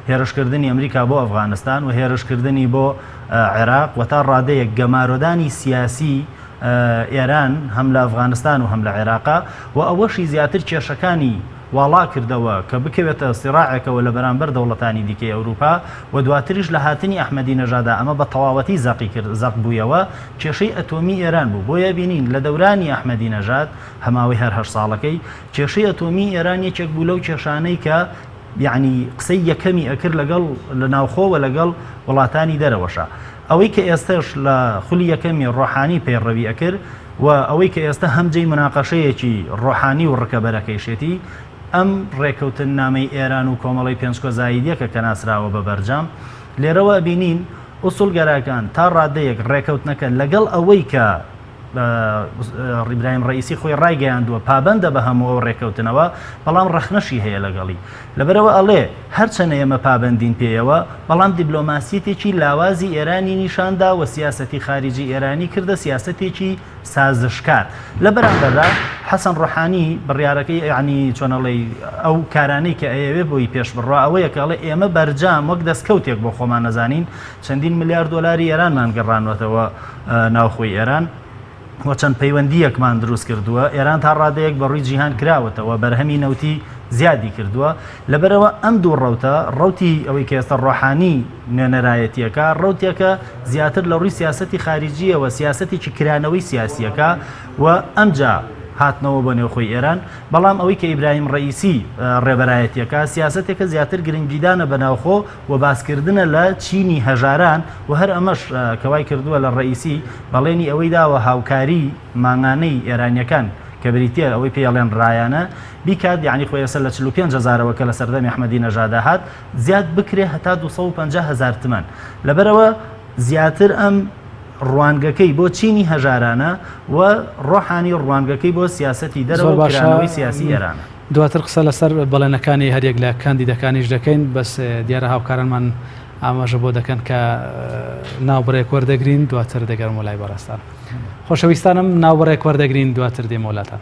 هێرشکردنی ئەمریکا بۆ ئەفغانستان و هێرشکردنی بۆ عێراق و تا ڕادەیەک گەمارۆدانی سیاسی ئێران هەم لە ئەفغانستان و هەم لە عێراقا و ئەوەشی زیاتر کێشەکانی واڵا کردەوە کە بکەوێتە سیراعێکەوە لە بەرامبەر دەوڵەتانی دیکەی ئەوروپا و دواتریش لە هاتنی ئەحمەدی نەژادا ئەمە بە تەواوەتی زەق بوویەوە کێشەی ئەتۆمی ئێران بوو. بۆیە بینین لە دەورانی ئەحمەدی نەژاد هەماوەی هەر 8 ساڵەکەی کێشەی ئەتۆمی ئێران یەکێک بوو لەو کێشانەی کە یعنی قسەی یەکەمی ئەکرد لەگەڵ لە ناوخۆوە لەگەڵ وڵاتانی دەرەوەشە. ئەوەی کە ئێستاش لە خولی یەکەمی ڕۆحانی پەیڕەوی ئەکرد و ئەوەی کە ئێستا هەمجەی مناقەشەیەکی ڕۆحانی و ڕکەبەرەکەیشێتی ئەم ڕێکەوتن نامەی ئێران و کۆمەڵی پێنج کۆزاییدیەکە کە ناسراوە بە بەرجام. لێرەوە بینین ئوسولگەراکان تا ڕادەیەک ڕێکەوتنەکەن لەگەڵ ئەوەی کە ئیبراهیم ڕئیسی خۆی ڕایگەیاندووە پابەندە بە هەموو ڕێکەوتنەوە بەڵام ڕەخنەشی هەیە لەگەڵی لەبەرەوە ئەڵێ هەرچەنە ئێمە پابەندین پێیەوە بەڵام دیبلۆماسیەتێکی لاوازی ئێرانی نیشاندا و سیاسەتی خارجی ئێرانی کردە سیاسەتێکی سازشکار لە بەرامبەردا حەسەن ڕۆحانی بڕیارەکەی یعنی چۆنەڵێ ئەو کارانەی کە ئەیەوێ بۆی پێش بڕوا ئەوەیە کە ئەڵێ ئێمە بەرجام وەک دەستکەوتێک بۆ خۆمان نەزانین چەندین ملیار دۆلاری ئێرانمان گەڕانوەتەوە ناوخۆی ئێران وە چەند پەیوەندیەکمان دروست کردووە ئێران تا ڕادەیەک بە ڕووی جیهان کراوەتەوە بەرهەمی نەوتی زیادی کردووە لەبەرەوە ئەم دوو ڕەوتە ڕەوتی ئەوەی کە ئێستا ڕۆحانی نوێنەرایەتیەکە ڕەوتێکە زیاتر لە ڕووی سیاسەتی خارجیەوە سیاسەتێکی کرانەوەی سیاسیەکە و ئەمجا هاتنەوە بۆ نێوخۆی ئێران بەڵام ئەوەی کە ئیبراهیم ڕئیسی ڕێبەرایەتیەکە سیاسەتێکە زیاتر گرنگیدانە بەناوخۆ و باسکردنە لە چینی هەژاران و هەر ئەمەش کەوای کردووە لە ڕئیسی بەڵێنی ئەوەی داوە هاوکاری مانگانەی ئێرانیەکان کە بریتە ئەوەی پێڵێن ڕایانە بیکات یعنی خۆی ەسەر لە 45,000ەوە کە لە سەردەمی ئەحمەدی نەژادا هات زیاد بکرێ هەتا 250,000 تمەن لەبەرەوە زیاتر ئەم ڕوانگەکەی بۆ چینی هەژارانە و ڕۆحانی ڕوانگەکەی بۆ سیاسەتی دەرەوە کرانەوەی سیاسی ئێرانە دواتر قسە لەسەر بەڵێنەکانی هەرێک لە کاندیدەکانیش دەکەین بەس دیارە هاوکارانمان ئاماژە بۆ دەکەن کە ناوبڕێک وەردەگرین دواتر دەگەڕم وەلای بەڕاستان خۆشەویستانم ناوبڕێک وەردەگرین دواتر دێمە وڵاتان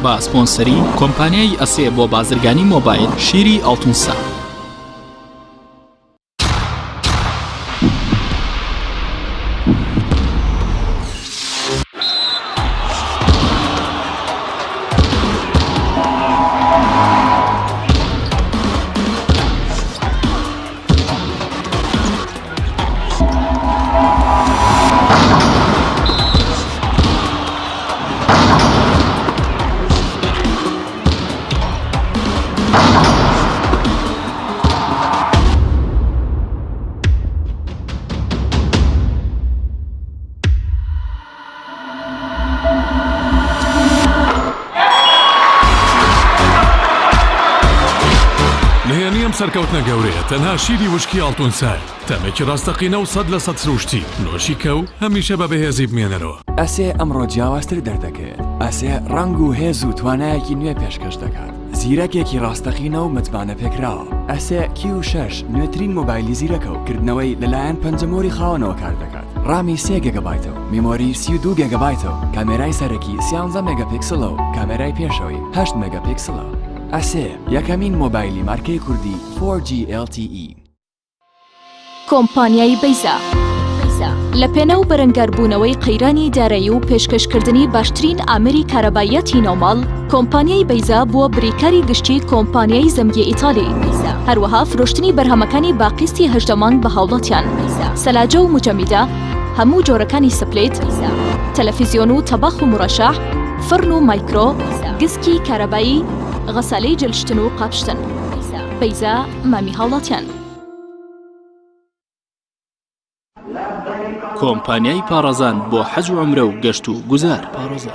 با سپۆنسەری کۆمپانیای ئەسێ بۆ بازرگانی مۆبایل شیری ئاڵتونسا سەرکەوتنە گەورەیە تەنها شیری وشکی ئاڵتونسای تەمێکی ڕاستەقینە و 100% سروشتی نۆشی کە و هەمیشە بە بەهێزی بمێنەرەوە ئەسێ ئەمڕۆ جیاوازتر دەردەکەوێت ئەسێ ڕنگ و هێز و توانایەکی نوێ پێشکەش دەکات زیرەکێکی ڕاستەقینە و متمانە پێکراوە ئەسێ Q6 نوێترین مۆبایلی زیرەکە و کردنەوەی لەلایەن پەنجەمۆری خاوەنەوە کار دەکات ڕامی 3 گیگابایتەوە میمۆری 32 گیگابایتەوە کامێرای سەرەکی 13 مێگاپیکسلە و کامێرای پێشەوەی 8 مێگاپیکسلە ئەسێ یەکەمین مۆبایلی مارکەی کوردی 4G LTE کۆمپانیای بەیزا لە پێنە و بەرەنگاربوونەوەی قەیرانی دارایی و پێشکەشکردنی باشترین ئامری کارەبایەتی ناوماڵ کۆمپانیای بەیزا بووە بریکاری گشتی کۆمپانیای زەمگی ئیتالی هەروەها فرۆشتنی بەرهەمەکانی باقیستی هەژدەمانگ بە هاوڵاتیان سەلاجە و موجەمیدە هەموو جۆرەکانی سپلێت تەلەڤیزیۆن و تەباخ و مڕەشەح فرن و مایکرۆ گسکی کارەبایی غەسالەی جلشتن و قاپشتن بەیزا مامی هاوڵاتیان کۆمپانیای پارەزان بۆ حەج و عومرە و گەشت و گوزار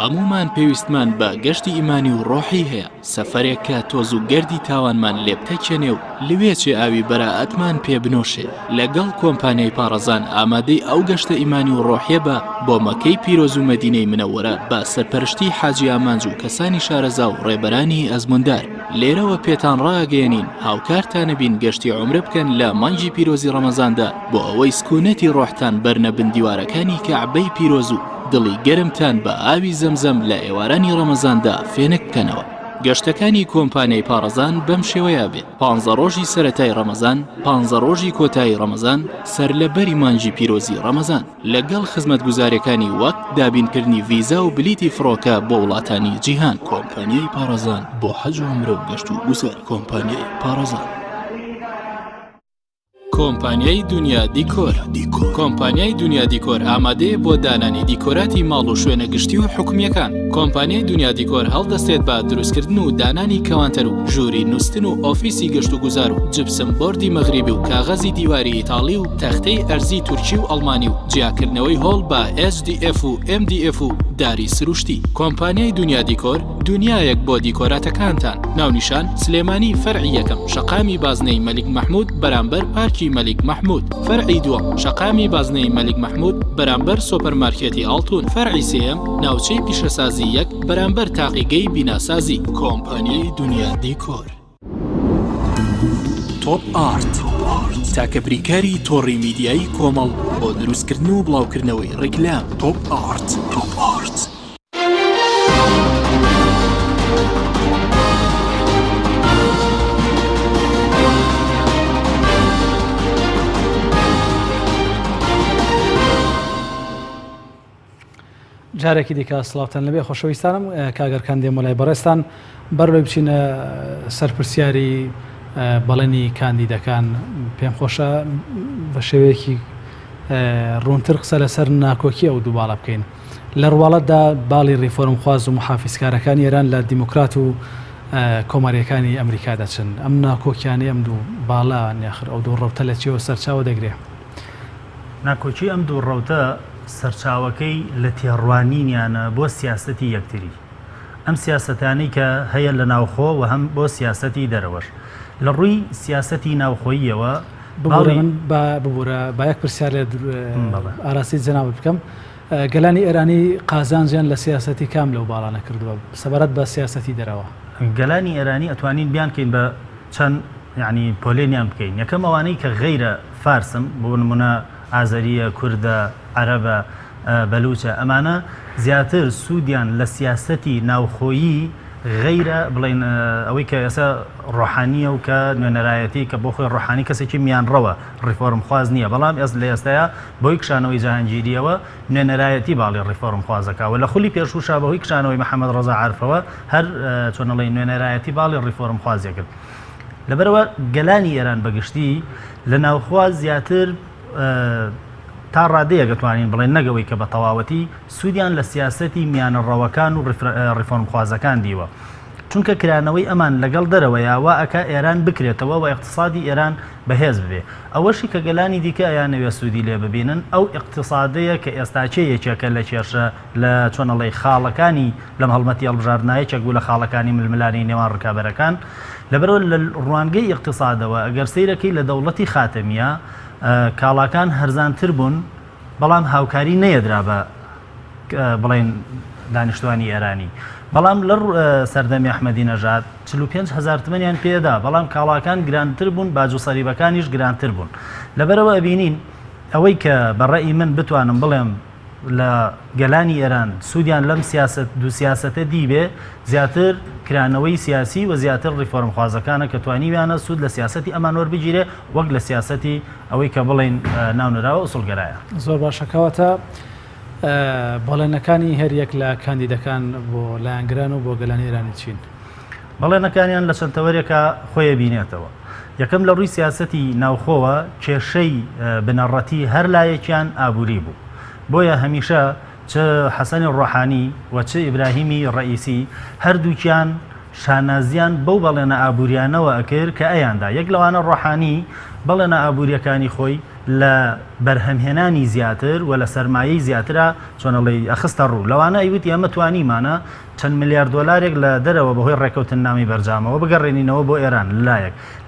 هەموومان پێویستمان بە گەشتی ئیمانی و ڕۆحی هەیە سەفەرێک کە تۆز و گەردی تاوانمان لێ بتەکێنێ و لەوێچێ ئاوی بەراعەتمان پێ بنۆشێ لەگەڵ کۆمپانیای پارەزان ئامادەی ئەو گەشتە ئیمانی و ڕۆحیە بە بۆ مەکەی پیرۆز و مەدینەی منەوەرە بە سەرپەرشتی حاجی ئامانج و کەسانی شارەزا و ڕێبەرانی ئەزموندار لێرەوە پێتان ڕاگەێنین هاوکارتانە بین گەشتی عومرە بکەن لە مانگی پیرۆزی ڕەمەزاندا بۆ ئەوەی سکوونەتی ڕۆحتان بەرنەبن دیوارەکانی کەعبەی پیرۆز و دڵی گەرمتان بە ئاوی زەمزەم لە ئێوارانی ڕەمەزاندا فێنک بکەنەوە گەشتەکانی کۆمپانیای پارەزان بەم شێوەیە بێت 15 ڕۆژی سەرەتای ڕەمەزان 15 ڕۆژی کۆتایی ڕەمەزان سەر لە بەری مانگی پیرۆزی ڕەمەزان لەگەڵ خزمەتگوزاریەکانی وەک دابینکردنی ڤیزا و بلیتی فڕۆکە بۆ وڵاتانی جیهان کۆمپانیای پارەزان بۆ حەج و عومرە و گەشت و گوزار کۆمپانیای پارەزان کۆمپانیای دنیا دیکۆر کۆمپانیای دنیا دیکۆر ئامادەیە بۆ دانانی دیکۆراتی ماڵ و شوێنە گشتی و حکومیەکان کۆمپانیای دنیا دیکۆر هەڵدەستێت بە دروستکردن و دانانی کەوانتەر و ژووری نووسن و ئۆفیسی گەشت و گوزار و جبسم بۆردی مەغریبی و کاغەزی دیواری ئیتاڵی و تەختەی ئەرزی تورکی و ئەڵمانی و جیاکردنەوەی هۆڵ بە SDF و MDF و داری سروشتی کۆمپانیای دنیا دیکۆر دنیایەک بۆ دیکۆراتەکانتان ناونیشان سلێمانی فەرعی یەکەم شەقامی بازنەی مەلیک مەحموود بەرامبەر پارکی مەلیک مەحموود فەرعی دووەم شەقامی بازنەی مەلیک مەحموود بەرامبەر سۆپەرمارکێتی ئاڵتون فەرعی سێیەم ناوچەی پیشەسازی یەک بەرامبەر تاقیگەی بیناسازی کۆمپانیای دنیا دیکۆر تۆپ ئارت تاکە بریکاری تۆڕی میدیایی کۆمەڵ بۆ دروستکردن و بڵاوکردنەوەی ڕیکلام تۆپ ئارت جارێکی دیکە سڵاوتان لەبێ خۆشەویستانم کاگەرکان دێم وڵای بەڕێستان بەرەوەی بچینە سەرپرسیاری بەڵێنی کاندیدەکان پێم خۆشە بە شێوەیەکی ڕوونتر قسە لەسەر ناکۆکی ئەو دووباڵە بکەین لە ڕواڵەتدا باڵی ڕیفۆرم خواز و محافیزکارەکانی ئێران لە دیموکرات و کۆماریەکانی ئەمریکا دەچن ئەم ناکۆکیانی ئەم دوو باڵا ناخر ئەو دوو ڕەوتە لە چیەوە سەرچاوە دەگرێ ناکۆچی ئەم دوو ڕەوتە سەرچاوەکەی لە تێڕوانینیانە بۆ سیاسەتی یەکتری ئەم سیاسەتانی کە هەیە لە ناوخۆ و هەم بۆ سیاسەتی دەرەوەش لە ڕووی سیاسەتی ناوخۆییەوە ببوورە با یەک پرسیار لێ ئاراسی جەناب بکەم گەلانی ئێرانی قازانجیان لە سیاسەتی کام لەو باڵانە کردووە سەبارەت بە سیاسەتی دەرەوە گەلانی ئێرانی ئەتوانین بیانکەین بە چەند یعنی پۆلێنیان بکەین یەکەم ئەوانەی کە غەیرە فارسم بۆ نمونە ئازەریە کووردە عەرەبە بەلوچە ئەمانە زیاتر سوودیان لە سیاسەتی ناوخۆیی غەیرە بڵێن ئەوەی کە ئێستا ڕۆحانیە و کە نوێنەرایەتی کە بۆ خۆی ڕۆحانی کەسێکی میانڕەوە ڕیفۆرم خواز نییە بەڵام لە ئێستاە بۆی کشانەوەی جاهانگیریەوە نوێنەرایەتی باڵی ڕیفۆرم خوازەکەوە لە خولی پێشوشا بەهۆی کشانەوەی محەممەد ڕەزا عارفەوە هەر چۆنەڵی نوێنەرایەتی باڵی ڕیفۆرم خوازیە کرد لەبەرەوە گەلانی ئێران بەگشتی لە ناوخواز زیاتر تا ڕادەیە دەتوانین بڵێن نەگەوەی کە بە تەواوەتی سوودیان لە سیاسەتی میانەڕەوەکان و ڕیفۆرم خوازەکان دیوە چونکە کرانەوەی ئەمان لەگەڵ دەرەوەیە وا ئەکا ئێران بکرێتەوە و اقتصادی ئێران بەهێز ببێ ئەوەشی کە گەلانی دیکە ئەیانەوێ سوودی لێ ببینن ئەو اقتصادەیە کە ئێستاچەیەکێکە لە کێشە لە چۆنەڵی خاڵەکانی لەم هەڵمەتی هەڵبژاردنایەکێک بوو لە خاڵەکانی ململانی نێوان ڕکابەرەکان لەبەرەوە لە ڕوانگەی اقتصادەوە ئەگەر سەیرەکەی لە دەوڵەتی خاتەمیە کاڵاکان هەرزانتر بوون بەڵام هاوکاری نەیەدرا بە بڵێن دانیشتوانی ئێرانی بەڵام لە سەردەمی ئەحمەدی نەژاد 45,000 تمەنیان پێدا بەڵام کاڵاکان گرانتر بوون باج و سەریبەکانیش گرانتر بوون لەبەرەوە ئەبینین ئەوەی کە بەڕێی من بتوانم بڵێم لە گەلانی ئێران سوودیان لەم دوو سیاسەتە دیبێ زیاتر کرانەوەی سیاسی و زیاتر ڕیفۆرم خوازەکانە کە توانیویانە سوود لە سیاسەتی ئەمان وەربگیرێ وەک لە سیاسەتی ئەوەی کە بڵێن ناونراوە ئوسڵگەرایە زۆر باشەکەواتە بەڵێنەکانی هەریەک لە کاندیدەکان بۆ لایەنگران و بۆ گەلانی ئێرانی چین بەڵێنەکانیان لە چەند تەوەرێکە خۆی بینێتەوە یەکەم لە ڕووی سیاسەتی ناوخۆوە کێشەی بنەڕەتی هەر لایەکیان ئابووری بوو بۆیە هەمیشە چ حەسەنی ڕۆحانی و چ ئیبراهیمی ڕئیسی هەردووکیان شانازیان بەو بەڵێنە ئابووریانەوە ئەکرد کە ئەیاندا یەک لەوانە ڕۆحانی بەڵێنە ئابووریەکانی خۆی لە بەرهەمهێنانی زیاتر و لە سەرمایەی زیاترە چۆنەڵی ئەخستە ڕوو لەوانە ئەیوت ئێمە توانیمانە چەند ملیار دۆلارێک لە دەرەوە بەهۆی ڕێکەوتن نامی بەرجامەوە بگەڕێنینەوە بۆ ئێران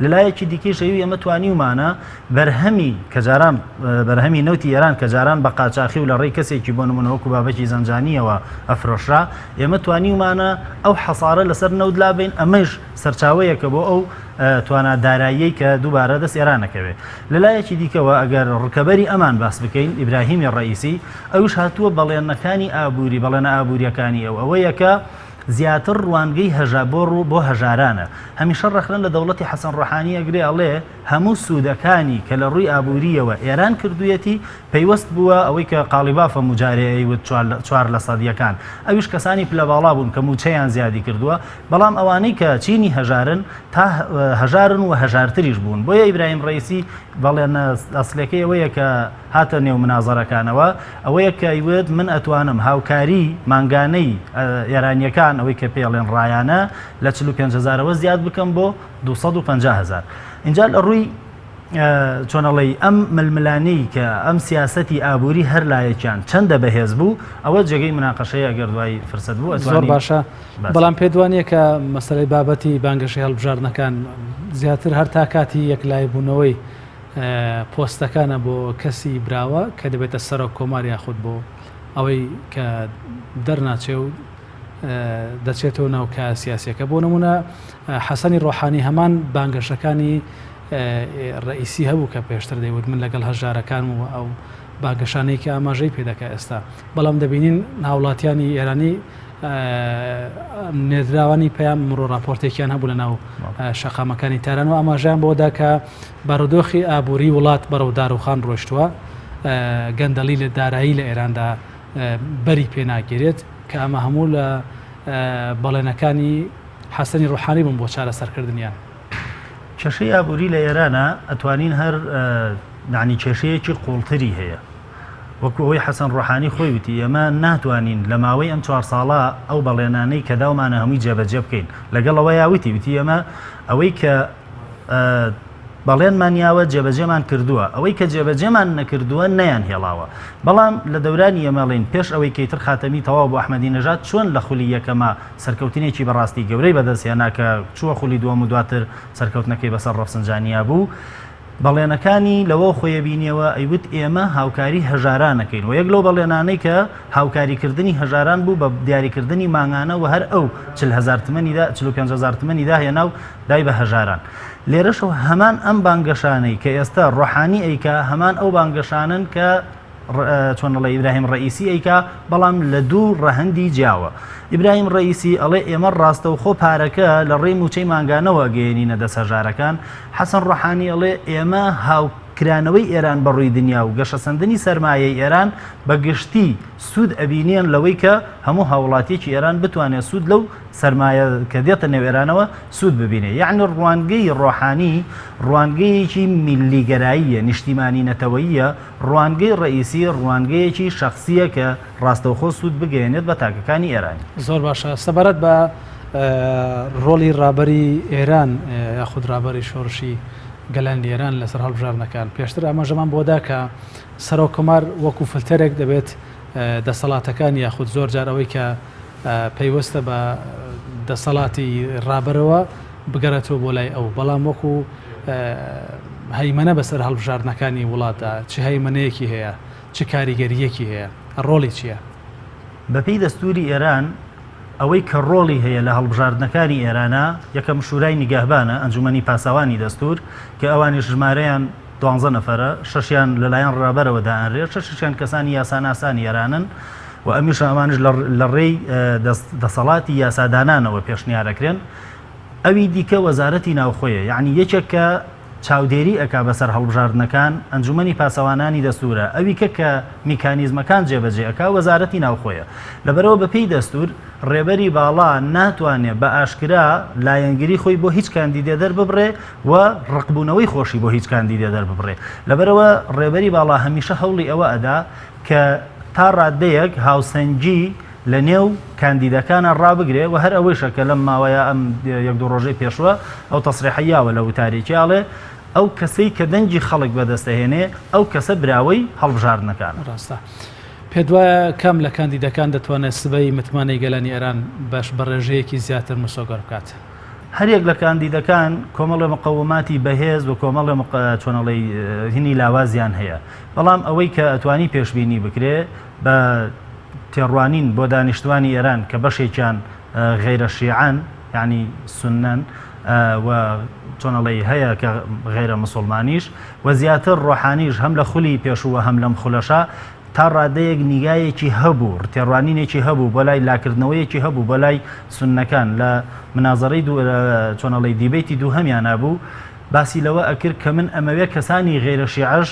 لەلایەکی دیکەش ئەوی ئەمە توانیمانە بەرهەمی کە جاران بەرهەمی نەوتی ئێران کە جاران بە قاچاخی و لە ڕێی کەسێکی بۆ نمونەوەکو بابەتی زەنجانیەوە ئەفرۆشرا ئێمە توانیمانە ئەو حەسارە لەسەر نەوت لابین ئەمەش سەرچاوەیەکە بۆ ئەو توانە داراییەی کە دووبارە دەست ئێرانەکەوێت لەلایەکی دیکەوە ئەگەر ڕکەبەری ئەمان باس بکەین ئیبراهیمی ڕئیسی ئەوش هاتووە بەڵێنەکانی ئابووری بەڵێنە ئابوووریەکانی ئەوەیەکە زیاتر ڕوانگەی هەژابۆڕ و بۆ هەژارانە هەمیشە ڕەخلەن لە دەوڵەتی حەسەن ڕۆحانی ئەگرێ ئەڵێ هەموو سوودەکانی کە لە ڕووی ئابووریەوە ئێران کردوویەتی پەیوەست بووە ئەوەی کە قاڵیبافە مجارەیەوت 4% ئەویش کەسانی پلەباڵا بوون کە موچەیان زیادی کردووە بەڵام ئەوانەی کە چینی هەژارن تا هەژارن و هەژارتریش بوون بۆیە ئیبراهیم ڕئیسی بەڵێنە ئەسلەکەی ئەوەیە کە هاتە نێو منازەرەکانەوە ئەوەیە کە ئیوت من ئەتوانم هاوکاری مانگانەی ئێرانیەکان ئەوەی کە پێڵێن ڕایانە لە 45,000ەوە زیاد بکەم بۆ 250,000 اینجا لە ڕووی چۆنەڵی ئەم ململانەی کە ئەم سیاسەتی ئابووری هەر لایەکیان چەندە بەهێز بوو ئەوە جێگەی مناقەشەیە ئەگەر دوای فرسەت بوو زۆر باشە بەڵام پێ دوانیە کە مەسەلەی بابەتی بانگەشەی هەڵبژاردنەکان زیاتر هەر تا کاتی یەکلایبوونەوەی پۆستەکانە بۆ کەسی براوە کە دەبێتە سەرۆک کۆمار یاخود بۆ ئەوەی کە دەرناچێ و دەچێتەوە ناو کە سیاسیەکە بۆ نمونە حەسەنی ڕۆحانی هەمان بانگەشەکانی ڕئیسی هەبوو کە پێشتر دەیوت من لەگەڵ هەژارەکان و ئەو باگەشانەی کە ئاماژەی پێدەکە ئێستا بەڵام دەبینین ناوڵاتیانی ئێرانی نێردراوانی پێیان مرۆ راپۆرتێکیان هەبوو لە ناو شەقامەکانی تاران و ئاماژیان بۆدا کە بارودۆخی ئابووری وڵات بەرەو داروخان ڕۆشتووە گەندەڵی لە دارایی لە ئێراندا بەری پێ ناگیرێت کە ئەمە هەموو لە بەڵێنەکانی حەسەنی ڕۆحانی بوون بۆ چارەسەرکردنیان. کێشەی ئابووری لە ئێرانە ئەتوانین هەر دانی کێشەیەکی قوڵتری هەیە وەکو ئەوەی حەسەن ڕۆحانی خۆی وتی ئێمە ناتوانین لە ماوەی ئەم 4 ساڵە ئەو بەڵێنانەی کە داومانە هەمووی جێبەجێ بکەین لەگەڵ ئەوە یاوتی وتی ئێمە ئەوەی کە بەڵێنمانیاوە جێبەجێمان کردووە ئەوەی کە جێبەجێمان نەکردووە نەیان هێڵاوە بەڵام لە دەورانی ئێمەڵین پێش ئەوەی کەیتر خاتەمی تەواو بۆ ئەحمەدی نەژاد چۆن لە خولی یەکەمە سەرکەوتنێکی بەڕاستی گەورەی بەدەستیانە کە چووە خولی دووەم و دواتر سەرکەوتنەکەی بەسەر ڕەفسنجانیا بوو بەڵێنەکانی لەوە خۆیە بینیەوە ئەیوت ئێمە هاوکاری هەژارانەکەین و یەک لەو بەڵێنانەی کە هاوکاریکردنی هەژاران بوو بە دیاریکردنی مانگانە و هەر ئەو 40,000 تمەنیدا 45,000 تمەنیدا هێنا و دای بە هەژاران لێرەشەوە هەمان ئەم بانگەشانەی کە ئێستا ڕۆحانی ئەیکا هەمان ئەو بانگەشانن کە چۆنەڵی ئیبراهیم ڕئیسی ئەیکا بەڵام لە دوو ڕەهەندی جیاوە ئیبراهیم ڕئیسی ئەڵێ ئێمە ڕاستە و خۆ پارەکە لە ڕێی موچەی مانگانەوە گەیەنینە دەست هەژارەکان حەسەن ڕۆحانی ئەڵێ ئێمە هاوکرانەوەی ئێران بەڕووی دنیا و گەشەسەندنی سەرمایەی ئێران بە گشتی سوود ئەبینێن لەوەی کە هەموو هاوڵاتیەکی ئێران بتوانێت سوود لەو سەرمایە کە دێتە نێو ئێرانەوە سوود ببینێ یعنی ڕوانگەی ڕۆحانی ڕوانگەیەکی میلیگەراییە نیشتیمانی نەتەوەییە ڕوانگەی ڕئیسی ڕوانگەیەکی شخصیە کە ڕاستەوخۆ سوود بگەێنێت بە تاکەکانی ئێرانی زۆر باشە سەبارەت بە ڕۆلی ڕابەری ئێران یاخود ڕابەری شۆڕشی گەلانی ئێران لەسەر هەڵبژاردنەکان پێشتر ئاماژەمان بۆدا کە سەرۆک کۆمار وەکو فلتەرێک دەبێت دەسەڵاتەکان یاخود زۆر جارەوەی کە پەیوەستە بە دەسەڵاتی ڕابەرەوە بگەڕێتەوە بۆ لای ئەو بەڵام وەکو هەیمەنە بەسەر هەڵبژاردنەکانی وڵاتە چ هەیمەنەیەکی هەیە چ کاریگەریەکی هەیە ڕۆڵی چییە؟ بەپێی دەستوری ئێران ئەوەی کە ڕۆڵی هەیە لە هەڵبژاردنەکانی ئێرانە یەکەم شورای نیگەهبانە ئەنجومەنی پاسەوانی دەستور کە ئەوانی ژمارەیان 12 نەفەرە 6یان لەلایەن ڕابەرەوە دائەنرێت 6یان کەسانی یاساناسانی ئێرانن و ئەمیش ئەمانش لە ڕێی دەسەڵاتی یاسادانانەوە پێشنیارەکرێن ئەوی دیکە وەزارەتی ناوخۆیە یعنی یەکێک کە چاودێری ئەکا بەسەر هەڵبژاردنەکان ئەنجومەنی پاسەوانانی دەستورە ئەوی کە میکانیزمەکان جێبەجێ ئەکا وەزارەتی ناوخۆیە لەبەرەوە بەپێی دەستور ڕێبەری باڵا ناتوانێت بە ئاشکرا لایەنگیری خۆی بۆ هیچ کاندیدێ دەرببڕێ و ڕقبوونەوەی خۆشی بۆ هیچ کاندیدێ دەرببڕێ لەبەرەوە ڕێبەری باڵا هەمیشە هەوڵی ئەوە ئەدا کە تا ڕادەیەک هاوسەنگی لە نێو کاندیدەکانە ڕابگرێ و هەر ئەوەیشە کە لەم ماوەیە ئەم 1-2 ڕۆژەی پێشوە ئەو تەسریحەیاوە لە وتاریکیاڵێ ئەو کەسەی کە دەنگی خەڵک بەدەستەهێنێ ئەو کەسە براوەی هەڵبژاردنەکان ڕاستە پێ دوایە کام لە کاندیدەکان دەتوانێت سبەی متمانەی گەلانی ئێران باش بە ڕێژەیەکی زیاتر مسۆگەر بکات هەرێک لە کاندیدەکان کۆمەڵە مقەوماتی بەهێز و کۆمەڵە چۆنەڵی هینی لاوازیان هەیە بەڵام ئەوەی کە ئەتوانی پێشبینی بکرێ بە تێڕوانین بۆ دانیشتوانی ئێران کە بەشێکیان غیرە شیعان یعنی سنەن و چۆنەڵی هەیە کە غیرە مسلمانیش و زیاتر ڕۆحانیش هەم لە خولی پێشووە هەم لەم خولەشە تا ڕادەیەک نیگایەکی هەبوو تێڕوانینێکی هەبوو بۆ لای لاکردنەوەیەکی هەبوو بۆ لای سنەکان لە منازەڕی چۆنەڵی دیبێتی دوو هەمیان نبوو باسی لەوە ئەکرد کە من ئەمەوێ کەسانی غیرە شیعەش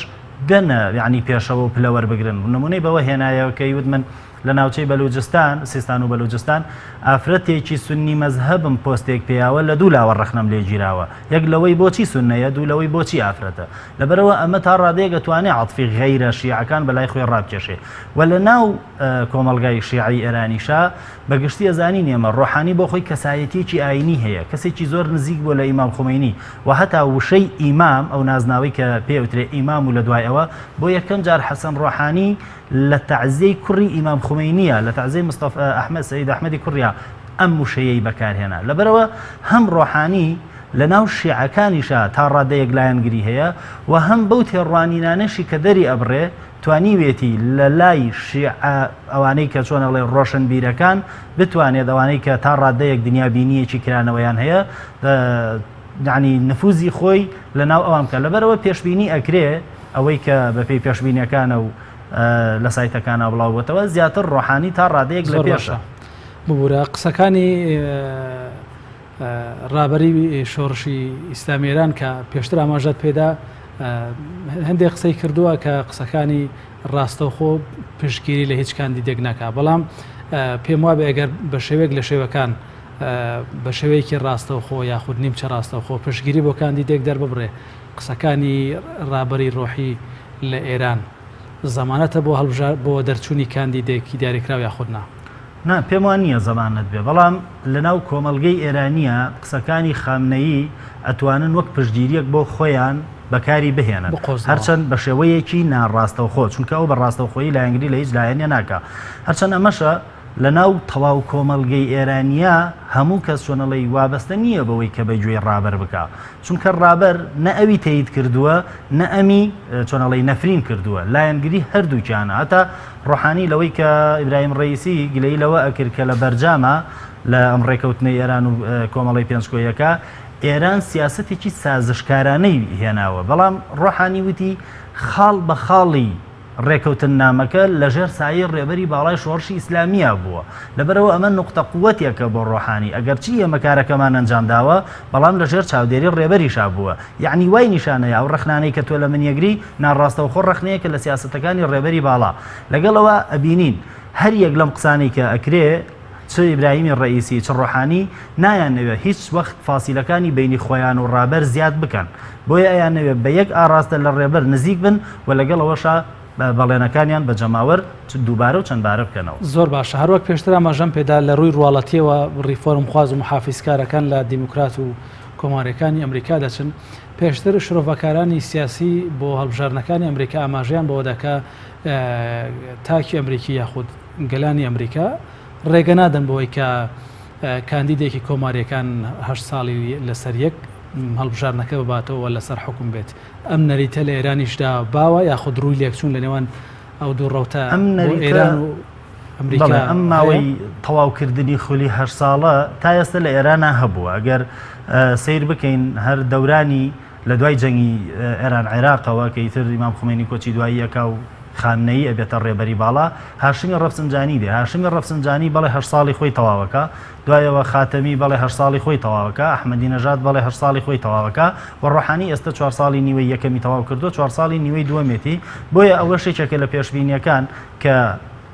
بێنە یعنی پێشەوە و پلەوەربگرن نمونەی بەوە هێنایەوە کە یوت من لە ناوچەی بەلوجستان سیستان و بەلوجستان ئافرەتێکی سنی مەزهبم پۆستێک پێیاوە لە دوو لاوە ڕەخنەم لێ گیراوە یەک لەوەی بۆچی سنەیە دوو لەوەی بۆچی ئافرەتە لەبەرەوە ئەمە تا ڕادەیە دەتوانێت عەتفی غەیرە شیعەکان بەلای خۆی ڕابکێشێ و لە ناو کۆمەڵگای شیعی ئێرانیشا بەگشتی ئەزانین ئێمە ڕۆحانی بۆ خۆی کەسایەتیەکی ئاینی هەیە کەسێکی زۆر نزیک بۆ لە ئیمام خۆمەینی و هەتا وشەی ئیمام ئەو نازناوی کە پێوترێ ئیمام و لە دوای ئەوە بۆ یەکەم جار حەسەن ڕۆحانی لە تەعزیەی کوڕی ئیمام خۆمەینیە لە تەعزیەی مستەفا ئەحمەد سەید ئەحمەدی کوڕیا ئەم وشەیەی بەکارهێنا لەبەرەوە هەم ڕۆحانی لە ناو شیعەکانیشا تا ڕادەیەک لایەنگری هەیە و هەم بەو تێڕوانینانەشی کە دەری ئەبڕێ توانیوێتی لە لای ئەوانەی کە چۆنەڵێ ڕۆشنبیرەکان بتوانێت ئەوانەی کە تا ڕادەیەک دنیابینیەکی کرانەوەیان هەیە یعنی نفوزی خۆی لە ناو ئەوام کە لەبەرەوە پێشبینی ئەکرێ ئەوەی کە بەپێی پێشبینیەکانە و لە سایتەکانە بڵاوبێتەوە زیاتر ڕۆحانی تا ڕادەیەک لە پێشە ببوورە قسەکانی ڕابەری شۆڕشی ئیسلامی ئێران کە پێشتر ئاماژەت پێدا هەندێک قسەی کردووە کە قسەکانی ڕاستەوخۆ پشتگیری لە هیچ کاندیدێک ناکات بەڵام پێم وابێ ئەگەر بە شێوەیەک لە شێوەکان بە شێوەیەکی ڕاستەوخۆ یاخود نیمچە ڕاستەوخۆ پشتگیری بۆ کاندیدێک دەرببڕێ قسەکانی ڕابەری ڕۆحی لە ئێران زەمانەتە بۆ دەرچوونی کاندیدێکی دیاریکراو یاخودنا نا پێم وان نییە زەمانەت بێ بەڵام لەناو کۆمەڵگەی ئێرانیە قسەکانی خامنەیی ئەتوانن وەک پشتگیریەک بۆ خۆیان بەکاری بهێنن هەرچەند بە شێوەیەکی ناڕاستەوخۆ چونکە ئەو بە ڕاستەوخۆیی لایەنگری لە هیچ لایەنە ناکە هەرچەند ئەمەشە لە ناو تەواو کۆمەڵگەی ئێرانیا هەموو کەس چۆنەڵی وابەستە نییە بەوەی کە بەگوێی ڕابەر بکە چونکە ڕابەر نە ئەوی تەیید کردووە نە ئەمی چۆنەڵی نەفرین کردووە لایەنگری هەردووکیانە هەتا ڕۆحانی لەوەی کە ئیبراهیم ڕەیسی گلەی لەوە ئەکرد کە لە بەرجامە لە ئەم ڕێکەوتنەی ئێران و کۆمەڵی پێنجکۆیەکە ئێران سیاسەتێکی سازشکارانەی هێناوە بەڵام ڕۆحانی وتی خاڵ بە خاڵی ڕێکەوتن نامەکە لەژێر سایە ڕێبەری باڵای شۆڕشی ئیسلامیە بووە لەبەرەوە ئەمە نقطە قووەتێکە بۆ ڕۆحانی ئەگەرچی ئێمە کارەکەمان ئەنجام داوە بەڵام لەژێر چاودێری ڕێبەریشا بووە یعنی وای نیشانەیە ئەو ڕخنانەی کە تۆ لە منیەگری ناڕاستەوخۆ ڕخنەیەکە لە سیاسەتەکانی ڕێبەری باڵا لەگەڵەوە ئەبینین هەر یەک لەم قسانەی کە ئەکرێ چ ئیبراهیمی ڕەئیسی چ ڕۆحانی نایانەوێ هیچ وەخت فاسیلەکانی بینی خۆیان و ڕابەر زیاد بکەن بۆیە ئەیانەوێ بە یەک ئاراستە لە ڕێبەر نزیک بن و لەگەڵەوەشە بەڵێنەکانیان بە جەماوەر دووبارە و چەندبارە بکەنەوە زۆر باشە هەروەک پێشتر ئاماژەم پێدا لە ڕووی ڕواڵەتیەوە ڕیفۆرم خواز و محافیزکارەکان لە دیموکرات و کۆمارەکانی ئەمریکا دەچن پێشتر شرۆڤەکارانی سیاسی بۆ هەڵبژارنەکانی ئەمریکا ئاماژیان بۆ دەکا تاکی ئەمریکی یاخود گەلانی ئەمریکا ڕێگە نادەن بۆی کە کاندیدێکی کۆماریەکان هەشت ساڵی لەسەر یەک هەڵبژارنەکە بباتەوە لەسەر حکوم بێت ئەم نەریتە لە ئێرانیشدا باوە یاخود ڕووی لێکچوون لە نێوان ئەو دوو ڕەوتە ئێران و ئەمریکا ئەم ماوەی تەواوکردنی خولی هەشت ساڵە تا ئێستا لە ئێرانە هەبووە ئەگەر سیر بکەین هەر دەورانی لە دوای جەنگی ئێران عێراقەوە کە ئیتر ئیمام خومێنی کۆچی دواییەکە و خامنەی ئەبێتە ڕێبەری باڵا هاشمی ڕەفسنجانی دێ هاشمی ڕەفسنجانی بەڵێ هەشت ساڵی خۆی تەواوەکە دوایەوە خاتەمی بەڵێ هەشت ساڵی خۆی تەواوەکە ئەحمەدی نەژاد بەڵێ هەشت ساڵی خۆی تەواوەکە و ڕۆحانی ئێستا 4 ساڵی نیوەی یەکەمی تەواو کردو 4 ساڵی نیوەی دووەمێتی بۆیە ئەوە شێکێکە لە پێشبینیەکان کە